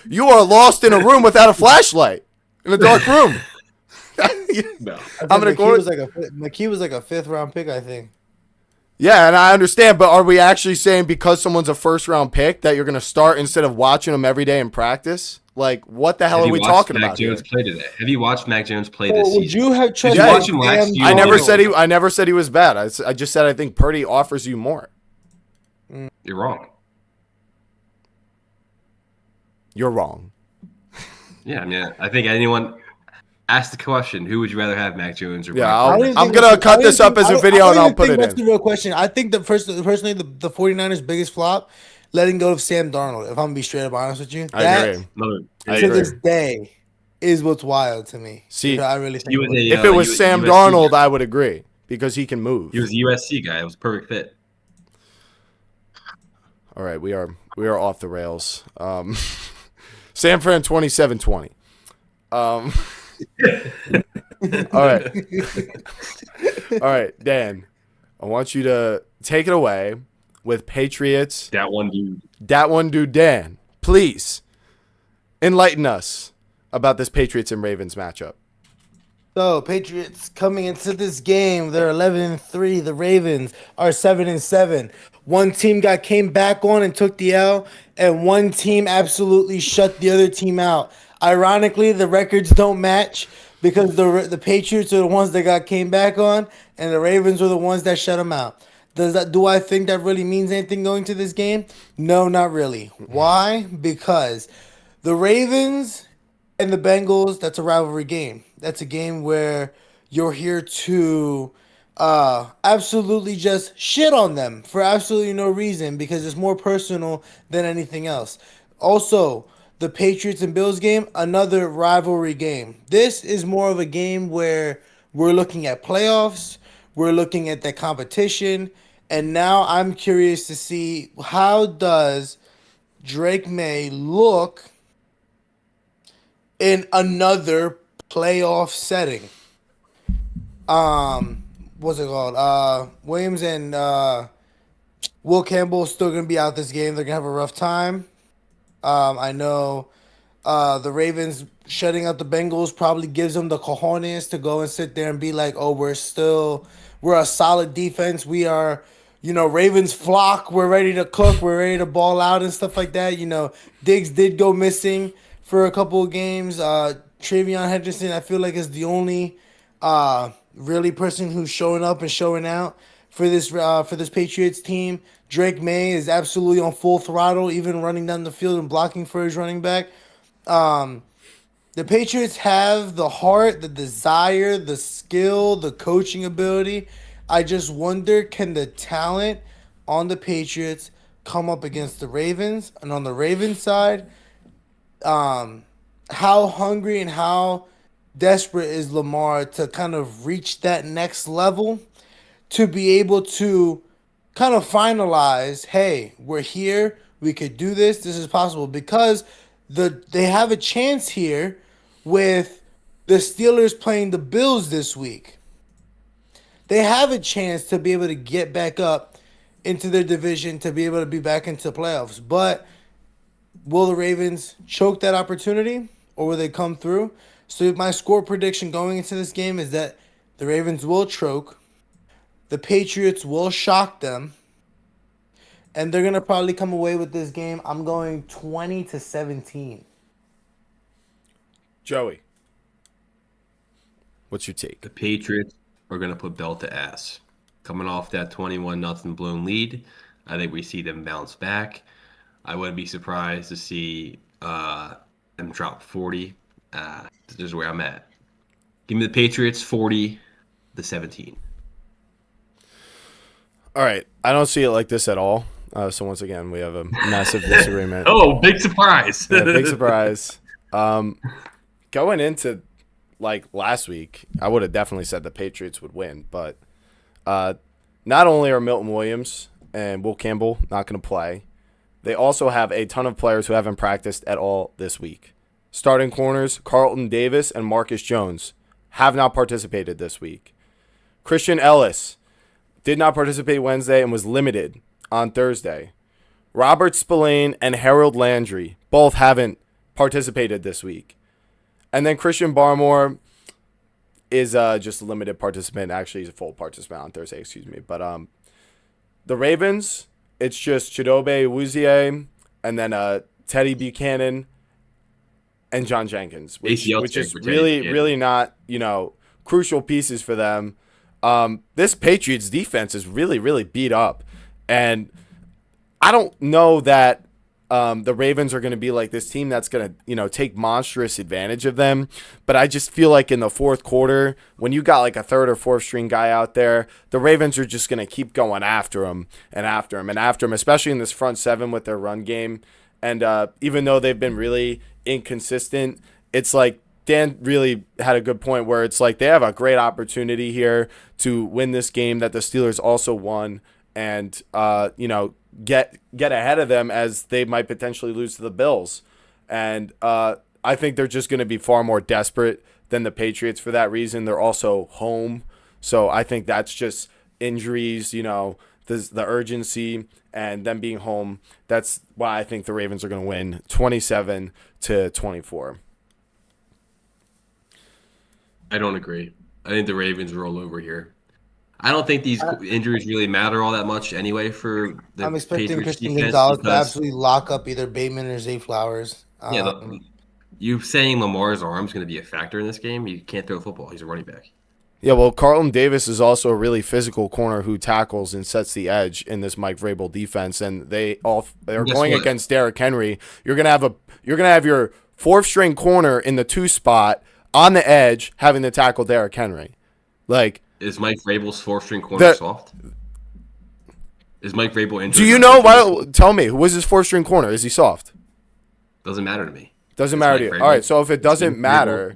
You are lost in a room without a flashlight in a dark room. No. I'm in a corner. McKee was like a 5th-round pick, I think. Yeah, and I understand, but are we actually saying because someone's a first-round pick that you're going to start instead of watching them every day in practice? Like, what the hell are we talking about here? Have you watched Mac Jones play this season? Would you have trusted him last I never said he was bad. I just said I think Purdy offers you more. You're wrong. You're wrong. Yeah, I mean, I think anyone ask the question, who would you rather have, Mac Jones or Brock? I'm going to cut this up as a video and I'll put it in. That's the real question. I think personally, the 49ers' biggest flop, letting go of Sam Darnold, if I'm going to be straight up honest with you. I agree. To this day is what's wild to me. See, I really think if it was Sam Darnold, I would agree because he can move. He was a USC guy. It was a perfect fit. All right, we are off the rails. San Fran 27-20. All right, Dan. I want you to take it away with Patriots. That one dude, Dan. Please enlighten us about this Patriots and Ravens matchup. So, Patriots coming into this game, they're 11-3. The Ravens are 7-7. One team came back on and took the L, and one team absolutely shut the other team out. Ironically, the records don't match because the Patriots are the ones that came back on, and the Ravens were the ones that shut them out. Do I think that really means anything going to this game? No, not really. Why? Because the Ravens and the Bengals, that's a rivalry game. That's a game where you're here to absolutely just shit on them for absolutely no reason because it's more personal than anything else. Also, the Patriots and Bills game, another rivalry game. This is more of a game where we're looking at playoffs, we're looking at the competition, and now I'm curious to see how does Drake May look in another playoff setting. What's it called? Williams and Will Campbell still gonna be out this game. They're gonna have a rough time. I know the Ravens shutting out the Bengals probably gives them the cojones to go and sit there and be like, oh, we're still we're a solid defense. We are, Ravens flock. We're ready to cook. We're ready to ball out and stuff like that. Diggs did go missing for a couple of games. Travion Henderson, I feel like, is the only really person who's showing up and showing out for this Patriots team. Drake May is absolutely on full throttle, even running down the field and blocking for his running back. The Patriots have the heart, the desire, the skill, the coaching ability. I just wonder, can the talent on the Patriots come up against the Ravens? And on the Ravens side, how hungry and how desperate is Lamar to kind of reach that next level to be able to kind of finalize, hey, we're here, we could do this is possible, because they have a chance here with the Steelers playing the Bills this week. They have a chance to be able to get back up into their division, to be able to be back into playoffs. But will the Ravens choke that opportunity, or will they come through? So my score prediction going into this game is that the Ravens will choke, the Patriots will shock them, and they're going to probably come away with this game. I'm going 20-17. Joey, what's your take? The Patriots are going to put belt to ass. Coming off that 21-0 blown lead, I think we see them bounce back. I wouldn't be surprised to see them drop 40. This is where I'm at. Give me the Patriots 40-17. All right. I don't see it like this at all. So once again, we have a massive disagreement. Oh, big surprise. Yeah, big surprise. Going into last week, I would have definitely said the Patriots would win, but not only are Milton Williams and Will Campbell not going to play, they also have a ton of players who haven't practiced at all this week. Starting corners Carlton Davis and Marcus Jones have not participated this week. Christian Ellis did not participate Wednesday and was limited on Thursday. Robert Spillane and Harold Landry both haven't participated this week. And then Christian Barmore is just a limited participant. Actually, he's a full participant on Thursday, But the Ravens, it's just Chidobe Awuzie and then Teddy Buchanan and John Jenkins, which is really not, crucial pieces for them. This Patriots defense is really, really beat up. And I don't know that the Ravens are going to be like this team that's going to, take monstrous advantage of them. But I just feel like in the fourth quarter, when you got like a third or fourth string guy out there, the Ravens are just going to keep going after him and after him and after him, especially in this front seven with their run game. And even though they've been really inconsistent, it's like Dan really had a good point where it's like they have a great opportunity here to win this game that the Steelers also won and, get ahead of them as they might potentially lose to the Bills. And I think they're just going to be far more desperate than the Patriots for that reason. They're also home. So I think that's just injuries, the urgency and them being home. That's why I think the Ravens are going to win 27-24. I don't agree. I think the Ravens roll over here. I don't think these injuries really matter all that much anyway for the I'm expecting Patriots Christian defense Gonzalez to absolutely lock up either Bateman or Zay Flowers. You saying Lamar's arm's going to be a factor in this game? You can't throw a football. He's a running back. Yeah, well, Carlton Davis is also a really physical corner who tackles and sets the edge in this Mike Vrabel defense, and they're going against Derrick Henry. You're gonna have your fourth string corner in the 2 spot on the edge having to tackle Derrick Henry. Is Mike Vrabel's fourth string corner soft? Is Mike Vrabel injured? Do you know? Tell me, who was his fourth string corner? Is he soft? Doesn't matter to me. Doesn't matter to you. All right, so if it doesn't matter.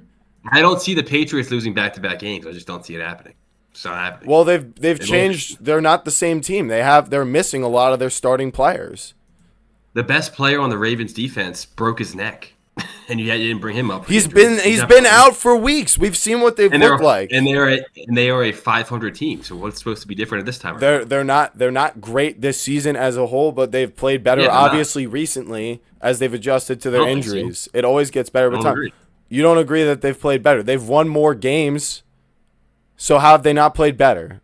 I don't see the Patriots losing back-to-back games. I just don't see it happening. It's not happening. Well, they've changed. They're not the same team. They're missing a lot of their starting players. The best player on the Ravens defense broke his neck, and you didn't bring him up. He's been out for weeks. We've seen what they've looked like, and they are a 500 team. So what's supposed to be different at this time? They're not great this season as a whole, but they've played better obviously recently as they've adjusted to their injuries. So. It always gets better with time. Agree. You don't agree that they've played better? They've won more games. So how have they not played better?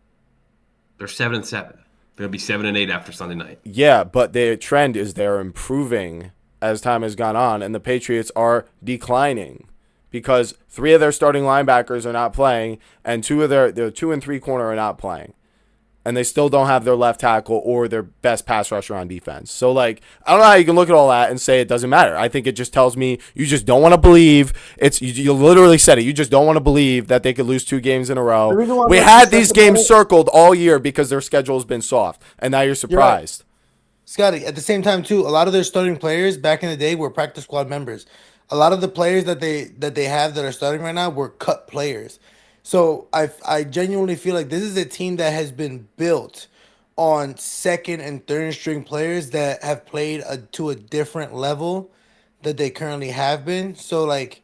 They're 7-7. They're gonna be 7-8 after Sunday night. Yeah, but the trend is they're improving as time has gone on, and the Patriots are declining because 3 of their starting linebackers are not playing, and 2 of their 2 and 3 corner are not playing. And they still don't have their left tackle or their best pass rusher on defense. So, like, I don't know how you can look at all that and say it doesn't matter. I think it just tells me you just don't want to believe. You literally said it. You just don't want to believe that they could lose 2 games in a row. We had these games circled all year because their schedule has been soft, and now you're surprised. Scotty, at the same time, too, a lot of their starting players back in the day were practice squad members. A lot of the players that they have that are starting right now were cut players. So I genuinely feel like this is a team that has been built on second and third string players that have played to a different level that they currently have been. So, like,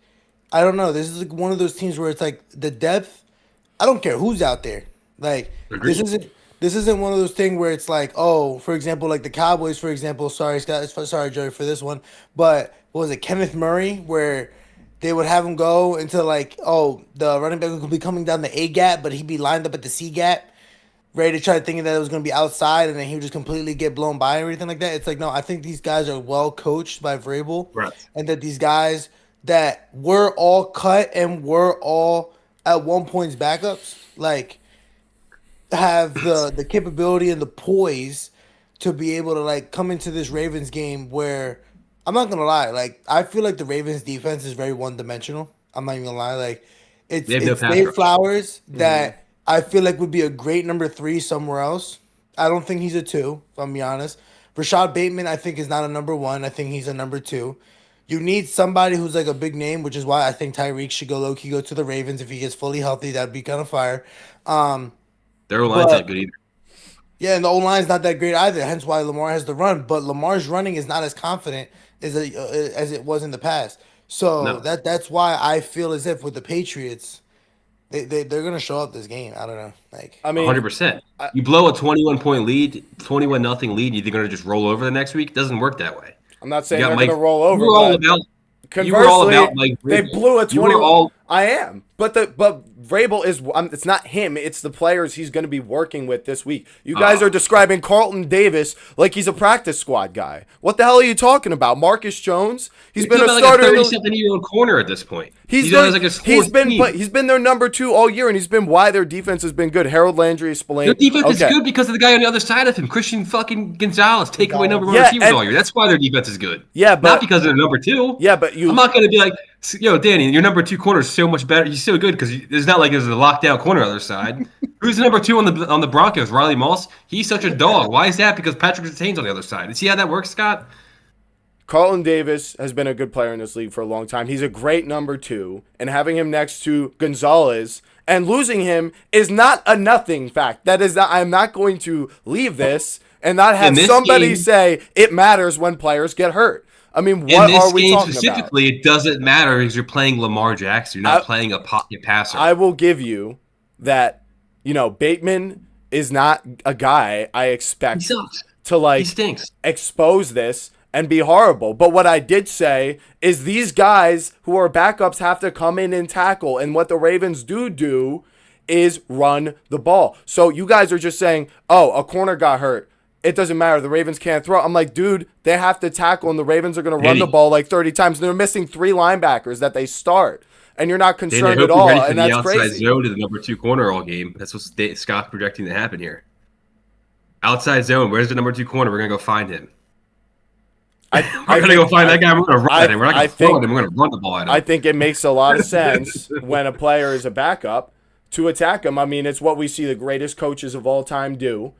I don't know. This is like one of those teams where it's like the depth. I don't care who's out there. Like, this isn't one of those things where it's like, oh, for example, like the Cowboys, for example. Sorry, Scott. Sorry, Joey, for this one. But what was it, Kenneth Murray, where they would have him go into like, oh, the running back would be coming down the A gap, but he'd be lined up at the C gap, ready to try thinking that it was going to be outside, and then he would just completely get blown by and everything like that. It's like, no, I think these guys are well coached by Vrabel, Right. and that these guys that were all cut and were all at one point's backups, like, have the capability and the poise to be able to like come into this Ravens game where I'm not gonna lie, like I feel like the Ravens defense is very one dimensional. I'm not even gonna lie, like it's Dave Flowers that I feel like would be a great number 3 somewhere else. I don't think he's a 2, if I'm being honest. Rashad Bateman, I think, is not a number 1. I think he's a number 2. You need somebody who's like a big name, which is why I think Tyreek should go low-key go to the Ravens if he gets fully healthy. That'd be kind of fire. Their O-line's not good either. Yeah, and the O-line's not that great either, hence why Lamar has the run. But Lamar's running is not as confident as it was in the past. So that's why I feel as if with the Patriots, they're going to show up this game. I don't know. Like, I mean, 100%. You blow a 21-point lead, 21-0 lead, you think they're going to just roll over the next week? It doesn't work that way. I'm not saying they're going to roll over. You were all about Mike they blew a 21. I am. But Vrabel is it's not him, it's the players he's going to be working with this week. You guys are describing Carlton Davis like he's a practice squad guy. What the hell are you talking about? Marcus Jones? He's been a starter, like a 37-year-old corner at this point. He's been their number 2 all year, and he's been why their defense has been good. Harold Landry is Spillane. Their defense is good because of the guy on the other side of him, Christian fucking Gonzalez, taking away number 1 receivers all year. That's why their defense is good. Yeah, but not because they're number 2. Yeah, but I'm not going to be like, yo, Danny, your number 2 corner is so much better. He's so good because it's not like there's a lockdown corner on the other side. Who's the number 2 on the Broncos? Riley Moss. He's such a dog. Why is that? Because Patrick Surtain's on the other side. See how that works, Scott? Carlton Davis has been a good player in this league for a long time. He's a great number 2, and having him next to Gonzalez and losing him is not a nothing fact. That is not. I'm not going to leave this and not have somebody say it matters when players get hurt. I mean, what are we talking about? Specifically, it doesn't matter because you're playing Lamar Jackson. You're not playing a pocket passer. I will give you that, Bateman is not a guy I expect to expose this and be horrible. But what I did say is these guys who are backups have to come in and tackle. And what the Ravens do is run the ball. So you guys are just saying, oh, a corner got hurt. It doesn't matter. The Ravens can't throw. I'm like, dude, they have to tackle, and the Ravens are going to run the ball like 30 times. They're missing 3 linebackers that they start, and you're not concerned at all. And that's crazy. Outside zone to the number 2 corner all game. That's what Scott's projecting to happen here. Outside zone. Where's the number 2 corner? We're going to go find him. We're going to go find that guy. We're going to run him. We're not going to throw him. We're going to run the ball at him. I think it makes a lot of sense when a player is a backup to attack him. I mean, it's what we see the greatest coaches of all time do.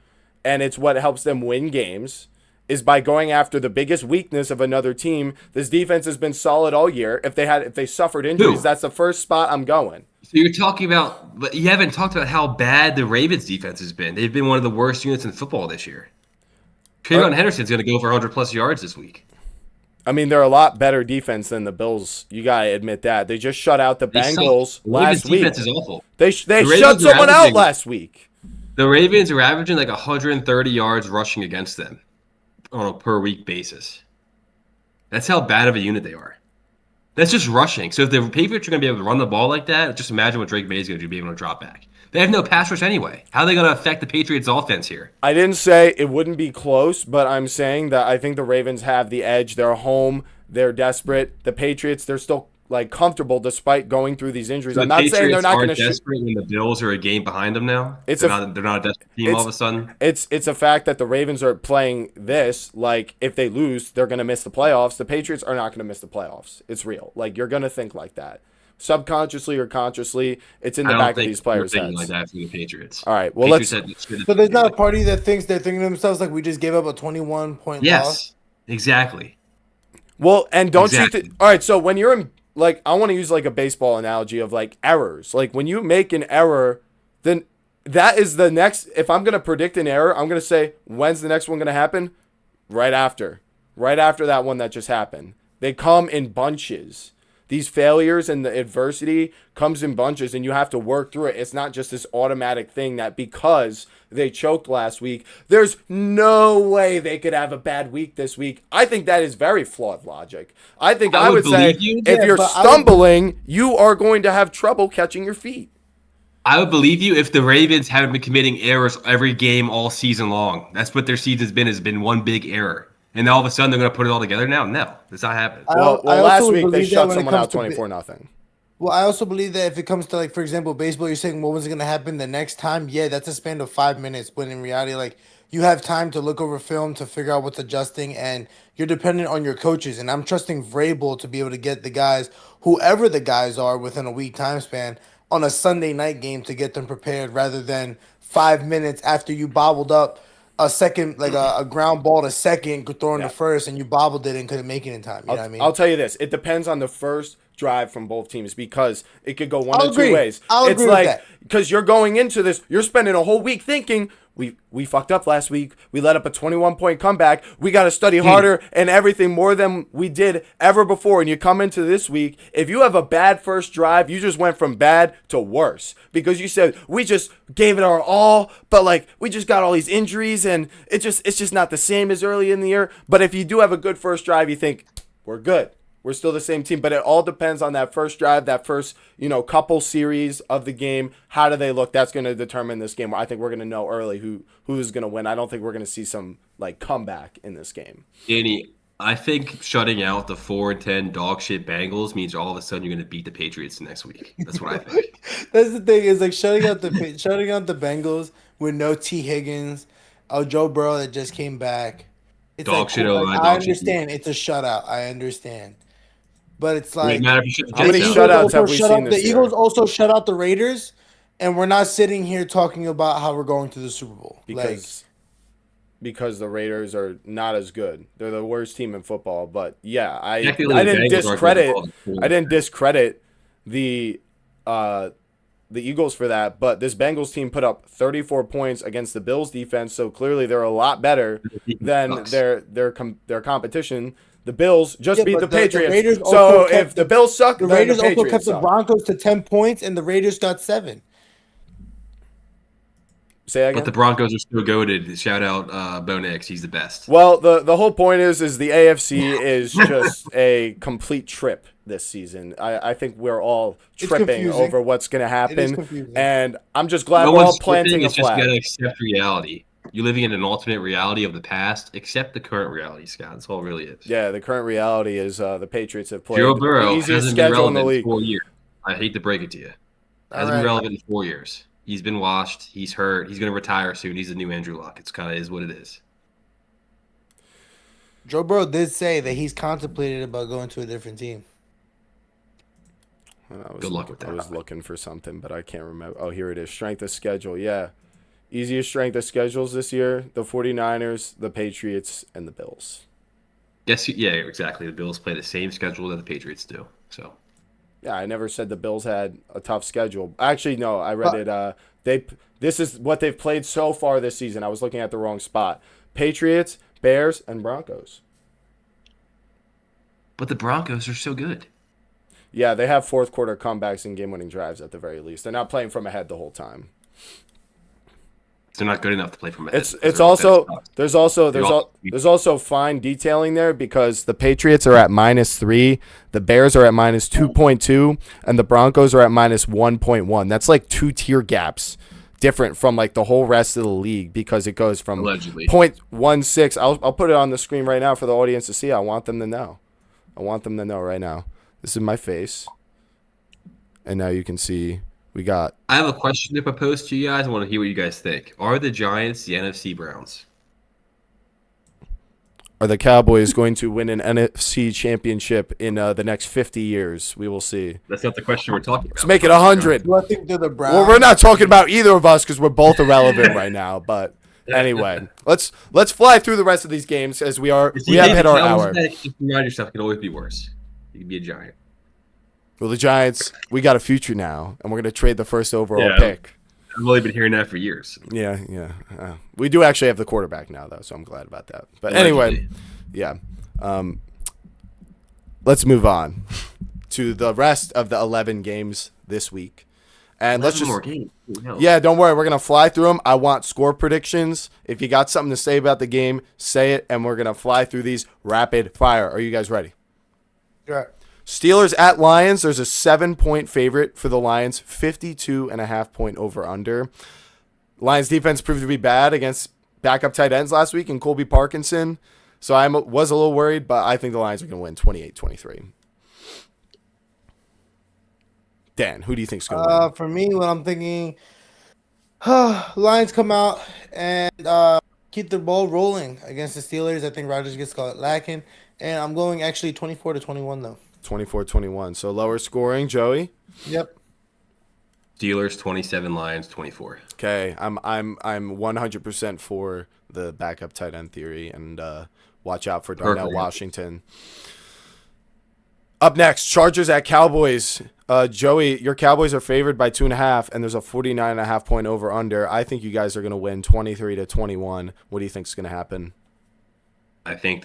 And it's what helps them win games is by going after the biggest weakness of another team. This defense has been solid all year. If they suffered injuries, that's the first spot I'm going. So you're talking about, but you haven't talked about how bad the Ravens defense has been. They've been one of the worst units in football this year. Trayvon Henderson's going to go for 100+ yards this week. I mean, they're a lot better defense than the Bills. You got to admit that. They just shut out the Bengals last week. Defense is awful. They shut someone out last week. The Ravens are averaging like 130 yards rushing against them on a per-week basis. That's how bad of a unit they are. That's just rushing. So if the Patriots are going to be able to run the ball like that, just imagine what Drake May is going to be able to drop back. They have no pass rush anyway. How are they going to affect the Patriots' offense here? I didn't say it wouldn't be close, but I'm saying that I think the Ravens have the edge. They're home. They're desperate. The Patriots, they're still like comfortable despite going through these injuries. So I'm the not saying they're Patriots not are going to shoot. desperate when the Bills are a game behind them now. It's They're not a desperate team all of a sudden. It's a fact that the Ravens are playing this like if they lose, they're going to miss the playoffs. The Patriots are not going to miss the playoffs. It's real. Like you're going to think like that. Subconsciously or consciously, it's in the back of these players' heads. Like that for the Patriots. All right, well Patriots let's. So there's not a party that thinks they're thinking to themselves like we just gave up a 21-point loss. Yes, exactly. Well, and don't Exactly. you think? All right, so when you're in, like, I want to use like a baseball analogy of like errors. Like when you make an error, then that is the next. If I'm gonna predict an error, I'm gonna say when's the next one gonna happen? Right after that one that just happened. They come in bunches. These failures and the adversity comes in bunches, and you have to work through it. It's not just this automatic thing that because they choked last week, there's no way they could have a bad week this week. I think that is very flawed logic. I think I would say if you're stumbling, you are going to have trouble catching your feet. I would believe you if the Ravens haven't been committing errors every game all season long. That's what their season has been one big error. And all of a sudden they're going to put it all together now? No, that's not happening. Well, last week they shut someone out 24-0. Well, I also believe that if it comes to, like, for example, baseball, you're saying what was going to happen the next time? Yeah, that's a span of 5 minutes. But in reality, like, you have time to look over film to figure out what's adjusting, and you're dependent on your coaches. And I'm trusting Vrabel to be able to get the guys, whoever the guys are, within a week time span on a Sunday night game to get them prepared rather than 5 minutes after you bobbled up a second, like a ground ball to second, throwing to first, and you bobbled it and couldn't make it in time. You know what I mean? I'll tell you this. It depends on the first drive from both teams because it could go one of two ways. It's like, because you're going into this, you're spending a whole week thinking, we fucked up last week. We let up a 21-point comeback. We got to study harder and everything more than we did ever before. And you come into this week, if you have a bad first drive, you just went from bad to worse because you said we just gave it our all, but like we just got all these injuries and it's just not the same as early in the year. But if you do have a good first drive, you think we're good. We're still the same team, but it all depends on that first drive, that first, couple series of the game. How do they look? That's going to determine this game. I think we're going to know early who's going to win. I don't think we're going to see some like comeback in this game. Danny, I think shutting out the 4-10 dog shit Bengals means all of a sudden you're going to beat the Patriots next week. That's what I think. That's the thing is like shutting out the Bengals with no T. Higgins, Joe Burrow that just came back. It's dog like, shit. cool. Like, I understand it's a shutout. I understand. But it's like how many shutouts have we seen this year? The Eagles also shut out the Raiders, and we're not sitting here talking about how we're going to the Super Bowl. Because the Raiders are not as good. They're the worst team in football. But yeah, I didn't discredit the Eagles for that. But this Bengals team put up 34 points against the Bills defense, so clearly they're a lot better than their competition. The Bills just beat the Patriots. So if the Bills suck, the Raiders also kept the Broncos to 10 points, and the Raiders got 7. Say that again? But the Broncos are still goated. Shout out Bo Nix. He's the best. Well, the whole point is the AFC is just a complete trip this season. I think we're all tripping over what's going to happen. And I'm just glad we're all planting a flag. You got to accept reality. You're living in an alternate reality of the past. Accept the current reality, Scott. That's all it really is. Yeah, the current reality is the Patriots have played Joe Burrow the easiest hasn't been schedule in the relevant league. in 4 years. I hate to break it to you. Hasn't been relevant in 4 years. He's been washed. He's hurt. He's going to retire soon. He's the new Andrew Luck. It's kind of is what it is. Joe Burrow did say that he's contemplated about going to a different team. Good luck with that. I was looking for something, but I can't remember. Oh, here it is. Strength of schedule. Yeah. Easiest strength of schedules this year, the 49ers, the Patriots, and the Bills. Yes, yeah, exactly. The Bills play the same schedule that the Patriots do. So, yeah, I never said the Bills had a tough schedule. Actually, no, I read it. This is what they've played so far this season. I was looking at the wrong spot. Patriots, Bears, and Broncos. But the Broncos are so good. Yeah, they have fourth quarter comebacks and game-winning drives at the very least. They're not playing from ahead the whole time. They're not good enough to play from It's also there's also fine detailing there because the Patriots are at -3, the Bears are at -2.2, and the Broncos are at -1.1. That's like 2-tier gaps different from like the whole rest of the league because it goes from allegedly 0.16. I'll put it on the screen right now for the audience to see. I want them to know. Right now. This is my face. And now you can see we got. I have a question to propose to you guys. I want to hear what you guys think. Are the Giants the NFC Browns? Are the Cowboys going to win an NFC championship in the next 50 years? We will see. That's not the question we're talking about. Let's make it 100. Do I think they're the Browns? Well, we're not talking about either of us because we're both irrelevant right now. But anyway, let's fly through the rest of these games as we have hit our hour. If you ride yourself, it can always be worse. You can be a Giant. Well, the Giants, we got a future now, and we're going to trade the first overall pick. I've only been hearing that for years. Yeah. We do actually have the quarterback now, though, so I'm glad about that. But anyway, yeah. Let's move on to the rest of the 11 games this week. And let's just more games. Yeah, don't worry. We're going to fly through them. I want score predictions. If you got something to say about the game, say it, and we're going to fly through these rapid fire. Are you guys ready? Yeah. Steelers at Lions. There's a 7-point favorite for the Lions, 52.5-point over-under. Lions defense proved to be bad against backup tight ends last week and Colby Parkinson. So I was a little worried, but I think the Lions are going to win 28-23. Dan, who do you think is going to win? For me, what I'm thinking, Lions come out and keep the ball rolling against the Steelers. I think Rodgers gets caught lacking. And I'm going actually 24-21, though. 24-21. So lower scoring, Joey? Yep. Steelers 27, Lions 24. Okay, I'm 100% for the backup tight end theory, and watch out for Darnell Washington. Up next, Chargers at Cowboys. Joey, your Cowboys are favored by 2.5, and there's a 49.5-point over under. I think you guys are going to win 23-21. What do you think is going to happen? I think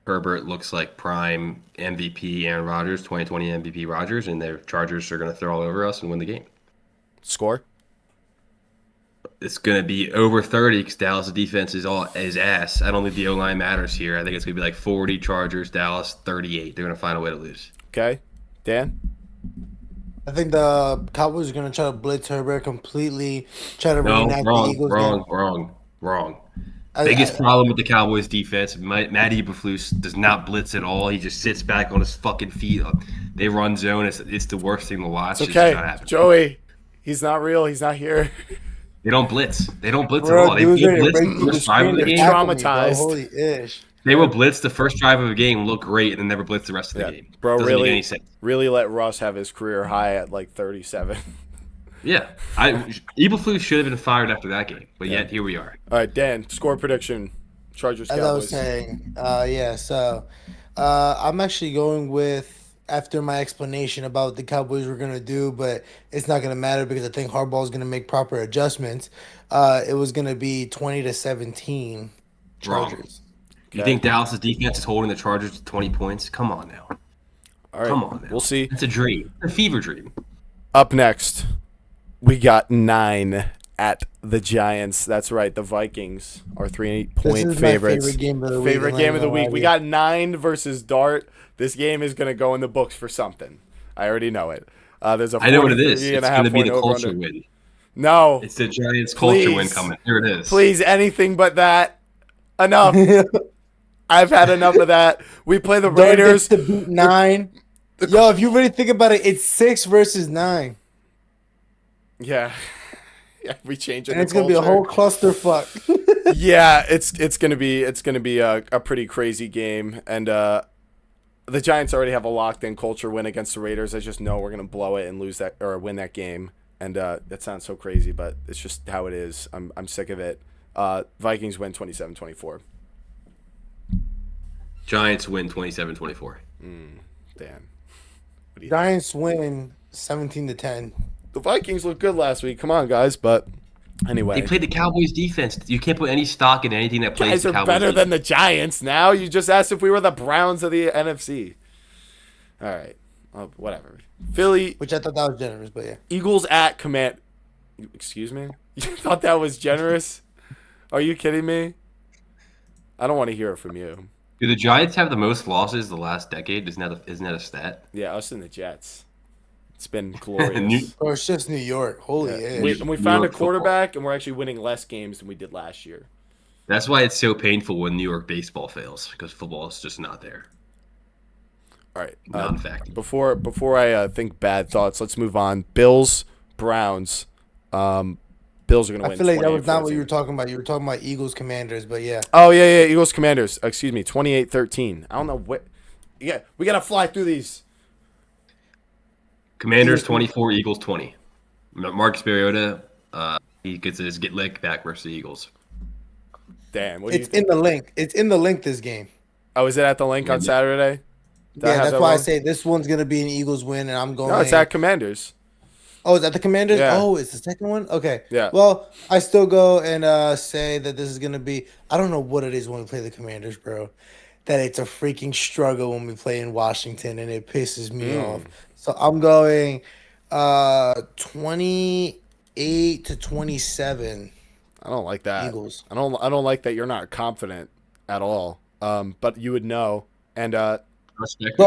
Herbert looks like prime MVP Aaron Rodgers, 2020 MVP Rodgers, and their Chargers are going to throw all over us and win the game. Score? It's going to be over 30 because Dallas' defense is ass. I don't think the O-line matters here. I think it's going to be like 40 Chargers, Dallas 38. They're going to find a way to lose. Okay. Dan? I think the Cowboys are going to try to blitz Herbert completely, try to reenact the Eagles. Wrong. Biggest problem with the Cowboys defense, Matty Eberflus does not blitz at all. He just sits back on his fucking feet. They run zone. It's the worst thing to watch. It's okay, Joey. He's not real. He's not here. They don't blitz. At all. They will blitz the first drive of the game. Traumatized. Holy ish. They will blitz the first drive of the game, look great, and then never blitz the rest of the game. Bro, doesn't make any sense. Really let Russ have his career high at like 37. Yeah, Eberflus should have been fired after that game, but yet here we are. All right, Dan, score prediction. Chargers, Cowboys. As I was saying, so I'm actually going with, after my explanation about what the Cowboys were going to do, but it's not going to matter because I think Harbaugh is going to make proper adjustments. It was going to be 20-17 Chargers. You think Dallas' defense is holding the Chargers to 20 points? Come on now. All right, come on now. We'll see. It's a dream. It's a fever dream. Up next, we got 9 at the Giants. That's right. The Vikings are 3-point favorites. Favorite game of the week. Favorite game of the week. We got 9 versus Dart. This game is going to go in the books for something. I already know it. There's a I know what it is. It's going to be the culture win. No. It's the Giants culture win coming. Here it is. Please, anything but that. Enough. I've had enough of that. We play the Raiders. To beat 9. Yo, if you really think about it, it's 6 versus 9. Yeah, we change it. And it's gonna be a whole clusterfuck. Yeah, it's gonna be a pretty crazy game, and the Giants already have a locked-in culture win against the Raiders. I just know we're gonna blow it and lose that or win that game, and that sounds so crazy, but it's just how it is. I'm sick of it. Vikings win 27-24. Giants win 27-24. Dan, Giants win 17-10. The Vikings looked good last week. Come on, guys. But anyway. They played the Cowboys defense. You can't put any stock in anything that plays the Cowboys. Guys are better than the Giants now. You just asked if we were the Browns of the NFC. All right. Whatever. Philly. Which I thought that was generous, but yeah. Eagles at Command. Excuse me? You thought that was generous? Are you kidding me? I don't want to hear it from you. Do the Giants have the most losses the last decade? Isn't that a stat? Yeah, us and the Jets. It's been glorious. Or it's just New York. Holy Yeah. yeah. We found a quarterback, and we're actually winning less games than we did last year. That's why it's so painful when New York baseball fails, because football is just not there. All right. Non-fact. Before I think bad thoughts, let's move on. Bills, Browns. Bills are going to win. I feel like that was not 28-14. what you were talking about. You were talking about Eagles Commanders, but yeah. Oh, yeah. Eagles, Commanders. Excuse me. 28-13. I don't know what. Yeah, we got to fly through these. Commanders 24, Eagles 20. Marcus Mariota, he gets his get lick back versus the Eagles. Damn. What do you It's think? in the link. It's in the link this game. Oh, is it at the link on Saturday? Yeah, that's why I say this one's going to be an Eagles win, and I'm going. No, it's at Commanders. Oh, is that the Commanders? Yeah. Oh, it's the second one? Okay. Yeah. Well, I still go and say that this is going to be – I don't know what it is when we play the Commanders, bro. That it's a freaking struggle when we play in Washington, and it pisses me off. So I'm going 28-27. I don't like that. Eagles. I don't like that you're not confident at all. But you would know. And Bro,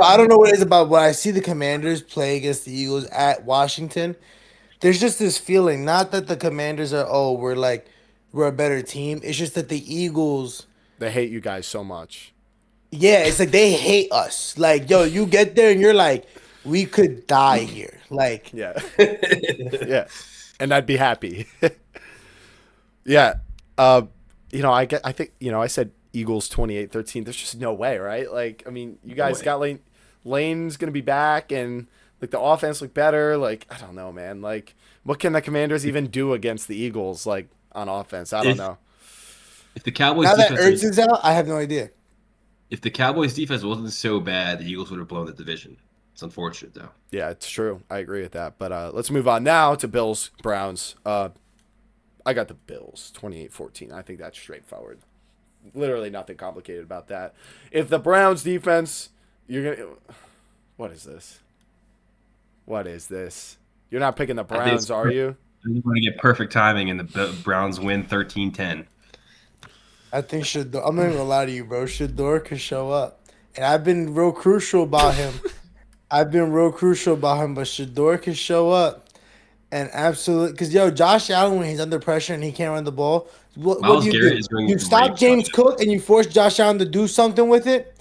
I don't know what it is about when I see the Commanders play against the Eagles at Washington. There's just this feeling, not that the Commanders are, we're a better team. It's just that the Eagles, they hate you guys so much. yeah, it's like they hate us. Like, yo, you get there and you're like, we could die here. Like, Yeah. Yeah. And I'd be happy. Yeah. I think, I said Eagles 28-13. There's just no way, right? Like, I mean, you guys got Lane's going to be back, and like the offense look better. Like, I don't know, man. Like, what can the Commanders even do against the Eagles, like, on offense? I don't know. If the Cowboys now that defense Ertz is out, I have no idea. If the Cowboys defense wasn't so bad, the Eagles would have blown the division. It's unfortunate, though. Yeah, it's true. I agree with that. But let's move on now to Bills, Browns. I got the Bills, 28-14. I think that's straightforward. Literally nothing complicated about that. If the Browns defense, what is this? What is this? You're not picking the Browns, are you? You're going to get perfect timing, and the Browns win 13-10. I think Shador, I'm not even gonna lie to you, bro. Shador could show up. And I've been real crucial about him. but Shador could show up. And absolutely, because, Josh Allen, when he's under pressure and he can't run the ball, what do you do? You stop James Cook and you force Josh Allen to do something with it.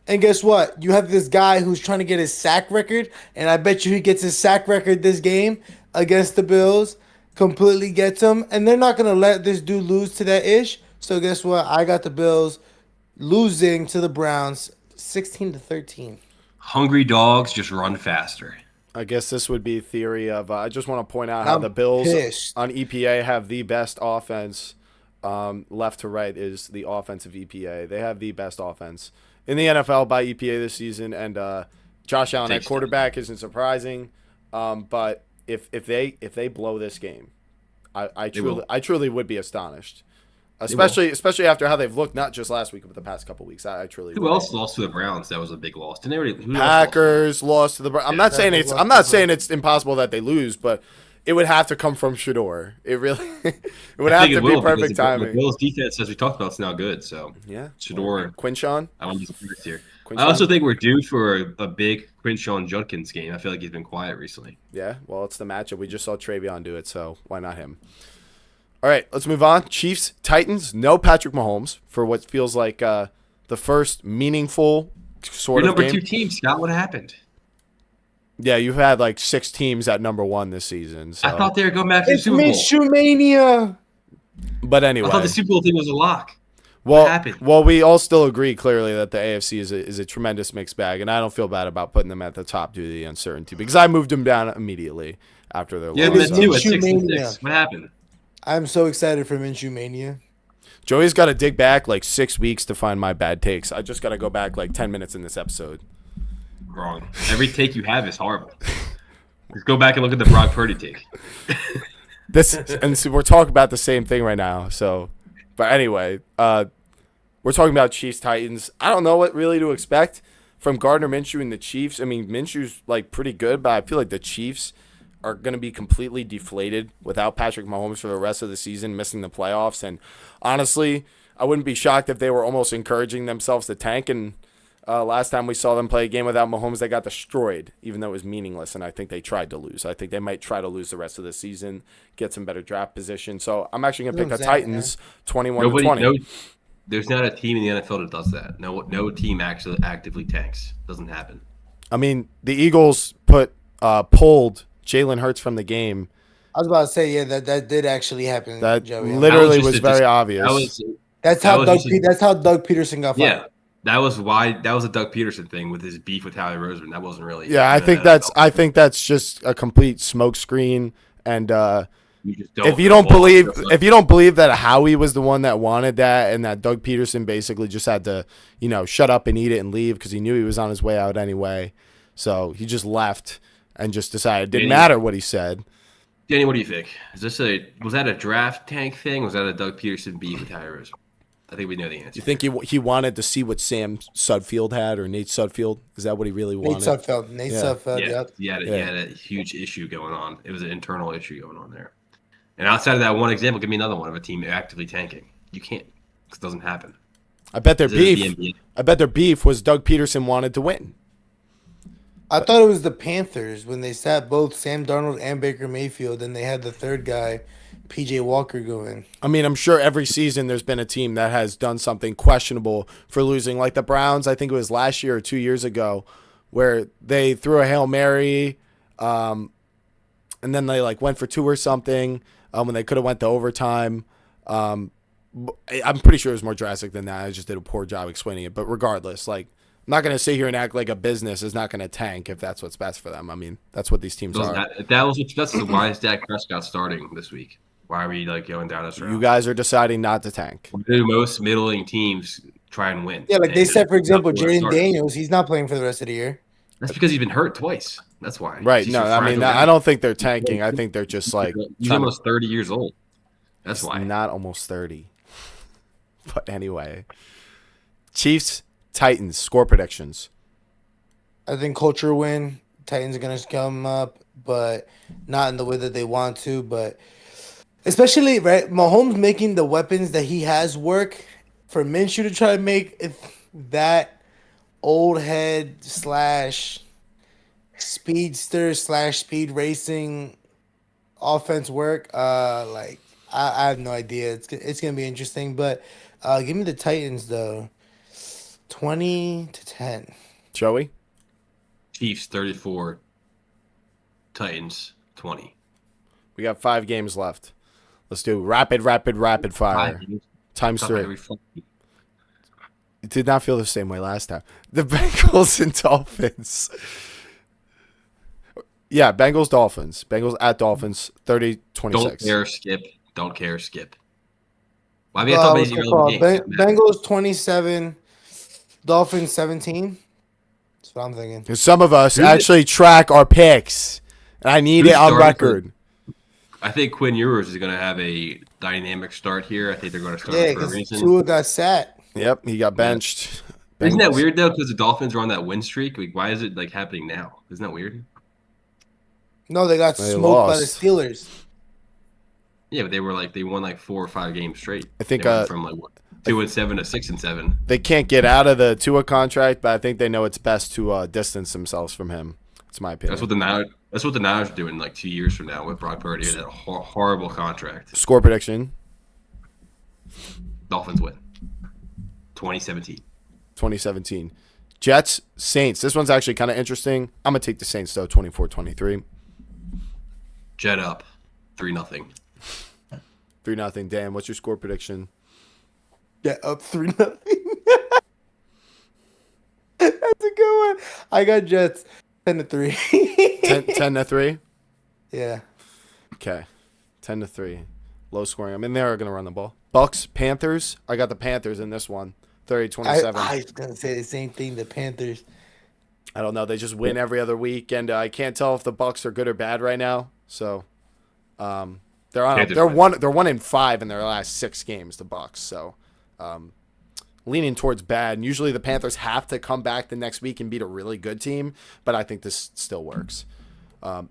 And guess what? You have this guy who's trying to get his sack record, and I bet you he gets his sack record this game against the Bills, completely gets him, and they're not going to let this dude lose to that ish. So guess what? I got the Bills losing to the Browns 16-13. Hungry dogs just run faster. I guess this would be theory of I just want to point out how the Bills on EPA have the best offense. Left to right is the offensive EPA. They have the best offense in the NFL by EPA this season, and Josh Allen at quarterback isn't surprising. But if they blow this game, I truly would be astonished. Especially after how they've looked, not just last week, but the past couple weeks. I truly. Who else lost to the Browns? That was a big loss. Didn't they Packers lost to the Browns. I'm not saying it's impossible that they lose, but it would have to come from Shador. It would have to be perfect timing. The Bills' defense, as we talked about, is now good. So yeah, Shador, Quinshawn. I want to be surprised here. I also think we're due for a big Quinshawn Judkins game. I feel like he's been quiet recently. Yeah, well, it's the matchup. We just saw Travion do it, so why not him? All right, let's move on. Chiefs, Titans, no Patrick Mahomes for what feels like the first meaningful sort Your of game. number 2 team, Scott, what happened? Yeah, you've had like 6 teams at number 1 this season. So. I thought they were going back to the It's Super Bowl. Minshew Mania. But anyway. I thought the Super Bowl thing was a lock. What What happened? Well, we all still agree clearly that the AFC is a tremendous mixed bag, and I don't feel bad about putting them at the top due to the uncertainty because I moved them down immediately after their Yeah, loss. but too at Minshew 6-6. Mania. What happened? I'm so excited for Minshew Mania. Joey's got to dig back like 6 weeks to find my bad takes. I just got to go back like 10 minutes in this episode. Wrong. Every take you have is horrible. Let's go back and look at the Brock Purdy take. So we're talking about the same thing right now. So, but anyway, we're talking about Chiefs Titans. I don't know what really to expect from Gardner Minshew and the Chiefs. I mean, Minshew's like pretty good, but I feel like the Chiefs are going to be completely deflated without Patrick Mahomes for the rest of the season, missing the playoffs. And honestly, I wouldn't be shocked if they were almost encouraging themselves to tank. And last time we saw them play a game without Mahomes, they got destroyed, even though it was meaningless. And I think they tried to lose. I think they might try to lose the rest of the season, get some better draft position. So I'm actually going to pick the Titans 21-20. There's not a team in the NFL that does that. No team actually actively tanks. Doesn't happen. I mean, the Eagles pulled Jalen Hurts from the game. I was about to say, yeah, that did actually happen. That Joey. literally was very obvious. That's how Doug Peterson got fired. Yeah, that was a Doug Peterson thing with his beef with Howie Roseman. That wasn't really. Yeah, I think that's just a complete smokescreen. And if you don't believe that Howie was the one that wanted that, and that Doug Peterson basically just had to, shut up and eat it and leave because he knew he was on his way out anyway, so he just left and just decided it didn't matter what he said. Danny, what do you think? Was that a draft tank thing? Was that a Doug Peterson beef with Howie Roseman? I think we know the answer. You think he wanted to see what Sam Sudfeld had, or Nate Sudfeld? Is that what he really wanted? Nate Sudfeld. Yep. He had a huge issue going on. It was an internal issue going on there. And outside of that one example, give me another one of a team actively tanking. You can't, because it doesn't happen. I bet their beef was Doug Peterson wanted to win. I thought it was the Panthers when they sat both Sam Darnold and Baker Mayfield, and they had the third guy, PJ Walker, go in. I mean, I'm sure every season there's been a team that has done something questionable for losing, like the Browns. I think it was last year or 2 years ago, where they threw a Hail Mary, and then they went for two or something. When they could have went to overtime. I'm pretty sure it was more drastic than that. I just did a poor job explaining it. But regardless, I'm not going to sit here and act like a business is not going to tank if that's what's best for them. I mean, that's what these teams are. That's why is Dak Prescott starting this week? Why are we going down this route? You guys are deciding not to tank. Do most middling teams try and win? Yeah, they said, for example, Jaden Daniels, he's not playing for the rest of the year. That's because he's been hurt twice. That's why. Right. No, I mean, I don't think they're tanking. I think they're just he's almost 30 years old. That's why. Not almost 30. But anyway. Chiefs, Titans, score predictions. I think culture win. Titans are going to come up, but not in the way that they want to. But especially, right, Mahomes making the weapons that he has work for Minshew to try to make that old head / speedster / speed racing offense work. I have no idea. It's gonna be interesting, but give me the Titans though. 20-10. Joey? Chiefs 34. Titans 20. We got 5 games left. Let's do rapid fire. Times 3. It did not feel the same way last time. The Bengals and Dolphins. Yeah, Bengals, Dolphins. Bengals at Dolphins, 30-26. Don't care, skip. Bengals 27, Dolphins 17. That's what I'm thinking. Some of us actually track our picks, and I need it on record. I think Quinn Ewers is going to have a dynamic start here. I think they're going to start for a reason. Tua got sat. Yep, he got benched. Bengals. Isn't that weird though? Because the Dolphins are on that win streak. Why is it happening now? Isn't that weird? No, they got smoked by the Steelers. Yeah, but they won 4 or 5 games straight. I think from 2-7 to 6-7. They can't get out of the Tua contract, but I think they know it's best to distance themselves from him. That's my opinion. That's what the Niners are doing 2 years from now with Brock Purdy. That horrible contract. Score prediction. Dolphins win. 2017. Jets, Saints. This one's actually kind of interesting. I'm going to take the Saints, though, 24-23. Jet up. 3-0. 3-0. Dan, what's your score prediction? Jet up 3-0. That's a good one. I got Jets 10-3. 10-3? Yeah. Okay. 10-3. Low scoring. I mean, they're going to run the ball. Bucks, Panthers. I got the Panthers in this one. 30-27. I was going to say the same thing, the Panthers. I don't know. They just win every other week, and I can't tell if the Bucks are good or bad right now. So, they're 1-5 in their last 6 games, the Bucks. So, leaning towards bad. And usually the Panthers have to come back the next week and beat a really good team, but I think this still works.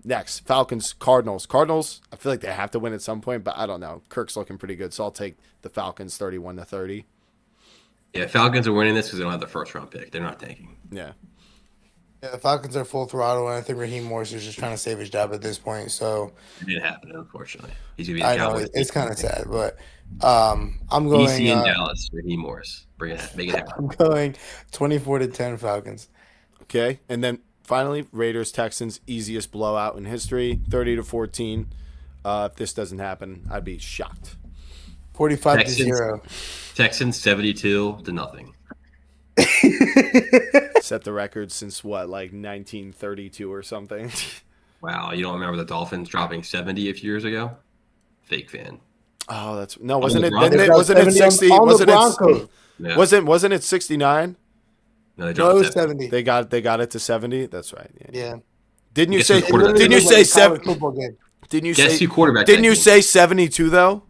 Next, Falcons, Cardinals. Cardinals, I feel like they have to win at some point, but I don't know. Kirk's looking pretty good, so I'll take the Falcons 31-30. Yeah, Falcons are winning this because they don't have the first round pick. They're not tanking. Yeah. Yeah, the Falcons are full throttle, and I think Raheem Morris is just trying to save his job at this point. So It didn't happen, unfortunately. He's gonna be the I know Cowboys. it's kind of sad, but I'm going. DC in Dallas, Raheem Morris. Bring it, make it happen. I'm going 24-10 Falcons. Okay, and then finally, Raiders, Texans, easiest blowout in history, 30-14. If this doesn't happen, I'd be shocked. 45-0. Texans 72-0. Set the record since what, like 1932 or something. Wow, you don't remember the Dolphins dropping 70 a few years ago? Fake fan. Oh, that's no, wasn't it? Broncos. Wasn't it 60? Yeah. Wasn't it 69? No, they No, dropped it was 70. 70. They got it to 70. That's right. Yeah. Didn't you Guess say? who's quarterback? Didn't you It was say like a seven? college football game. Didn't you Guess say? who quarterback? Didn't that you game? say 72 though?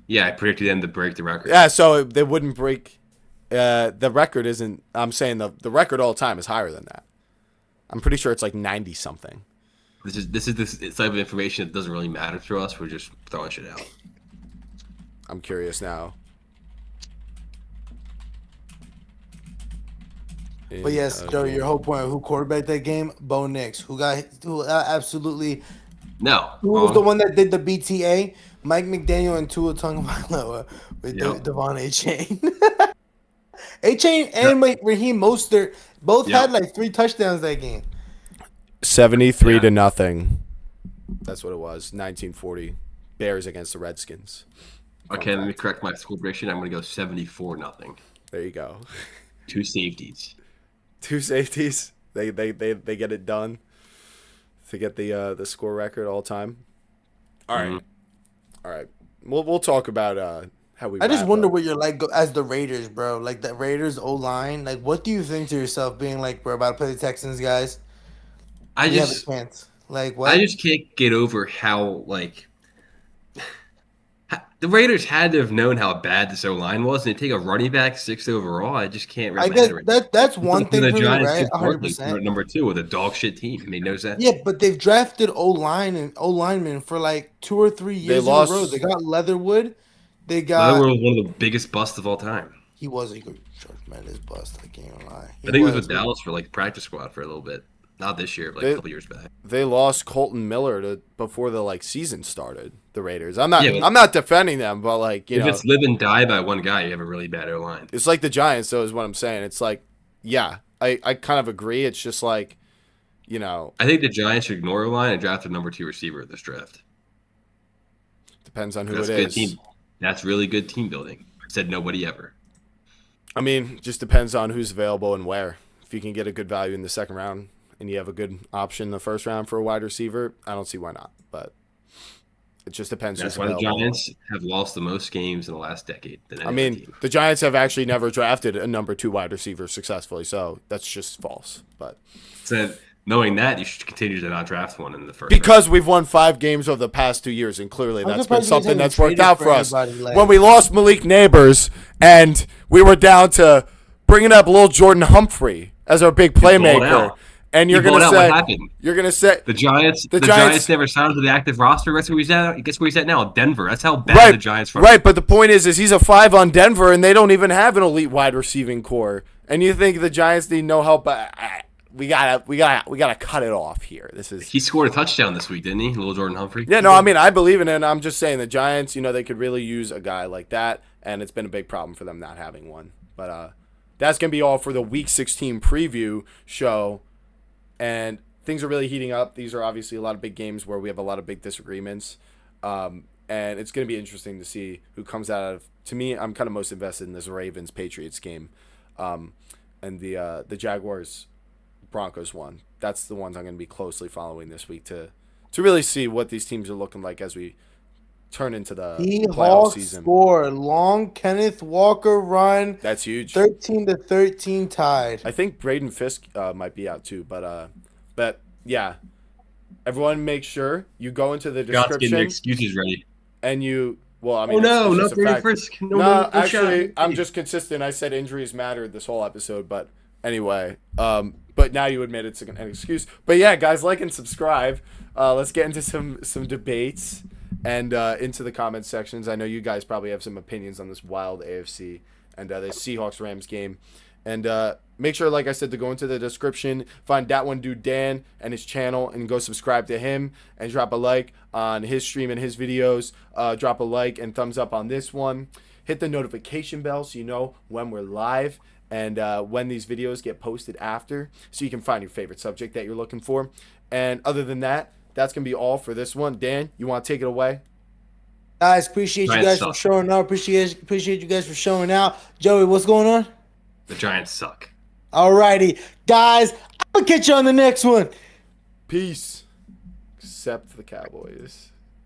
Yeah, I predicted them to break the record. Yeah, so they wouldn't break. The record isn't. I'm saying the record all time is higher than that. I'm pretty sure it's like 90 something. This is type of information that doesn't really matter to us. We're just throwing shit out. I'm curious now. But yes, Joe, your whole point of who quarterbacked that game, Bo Nix, who absolutely No. who was the one that did the BTA, Mike McDaniel and Tua Tagovailoa with Devon A-Chain. A-Chain and Raheem Mostert both had like 3 touchdowns that game. 73-0. That's what it was. 1940 Bears against the Redskins. Okay, let me correct my score prediction. I'm going to go 74-0. There you go. 2 safeties. 2 safeties. They get it done to get the score record all time. All right. All right. We'll talk about how we. I just wrap wonder up. what you're like as the Raiders, bro. Like the Raiders O-line. Like, what do you think to yourself being like, we're about to play the Texans, guys? I You have a just chance. Like, what? I just can't get over how the Raiders had to have known how bad this O-line was, and they take a running back 6th overall. I just can't wrap I my guess head around that's one thing the for me, Giants right? took Barkley 100%. number 2 with a dog shit team. It made no sense. Yeah, but they've drafted O-line and O-linemen for like 2 or 3 years lost- in a row. They got Leatherwood. They got. Leatherwood was one of the biggest busts of all time. He was a good tremendous bust. I can't even lie. I think he was with Dallas for practice squad for a little bit. Not this year, but a couple years back. They lost Colton Miller before the season started. The Raiders. I'm not. Yeah, but- I'm not defending them, but If it's live and die by one guy, you have a really bad O-line. it's like the Giants. Though is what I'm saying. It's like, yeah, I kind of agree. It's just like, I think the Giants should ignore O-line and draft a number 2 receiver in this draft. depends on who That's it good is. team. That's really good team building. Said nobody ever. I mean, just depends on who's available and where. If you can get a good value in the second round and you have a good option in the first round for a wide receiver, I don't see why not. But it just depends. That's who's why the available. Giants have lost the most games in the last decade. Than any I other mean, team. the Giants have actually never drafted a number 2 wide receiver successfully, so that's just false. But So knowing that, you should continue to not draft one in the first. because we've won 5 games over the past 2 years, and clearly I'm that's been surprised you guys something haven't that's worked traded out for for us. anybody, like- When we lost Malik Neighbors and we were down to bringing up little Jordan Humphrey as our big balled playmaker, out. and He you're balled gonna out. say What happened? you're gonna say The Giants. The The Giants- Giants never signed to the active roster. Guess where he's at? Guess where he's at now? Denver. That's how bad right, the Giants. right. But the point is he's a 5 on Denver, and they don't even have an elite wide receiving core. And you think the Giants need no help? We gotta cut it off here. This is. He scored a touchdown this week, didn't he? Little Jordan Humphrey. Yeah, no, I mean, I believe in it, and I'm just saying the Giants, they could really use a guy like that, and it's been a big problem for them not having one. But that's going to be all for the Week 16 preview show, and things are really heating up. These are obviously a lot of big games where we have a lot of big disagreements, and it's going to be interesting to see who comes out of. To me, I'm kind of most invested in this Ravens-Patriots game, and the Jaguars-Broncos one. That's the ones I'm going to be closely following this week to really see what these teams are looking like as we turn into the playoff Seahawks season. score. Long Kenneth Walker run. That's huge. 13-13 tied. I think Braden Fisk might be out too, but yeah, everyone make sure you go into the Scott's getting the description excuses ready. and you. Well, I mean, Oh no, it's not just a Brady fact. Frisk. No, actually, shot. I'm just consistent. I said injuries mattered this whole episode, but anyway, but but now you admit it's an excuse. But yeah, guys, like and subscribe. Let's get into some debates and into the comment sections. I know you guys probably have some opinions on this wild AFC and this Seahawks Rams game. And make sure, like I said, to go into the description, find that one dude Dan and his channel, and go subscribe to him and drop a like on his stream and his videos. Drop a like and thumbs up on this one. Hit the notification bell so you know when we're live and when these videos get posted after, so you can find your favorite subject that you're looking for. And other than that, that's going to be all for this one. Dan, you want to take it away? Guys, appreciate you guys for showing up. Appreciate you guys for showing out. Joey, what's going on? The Giants suck. Alrighty. Guys, I'm going to catch you on the next one. Peace. Except the Cowboys.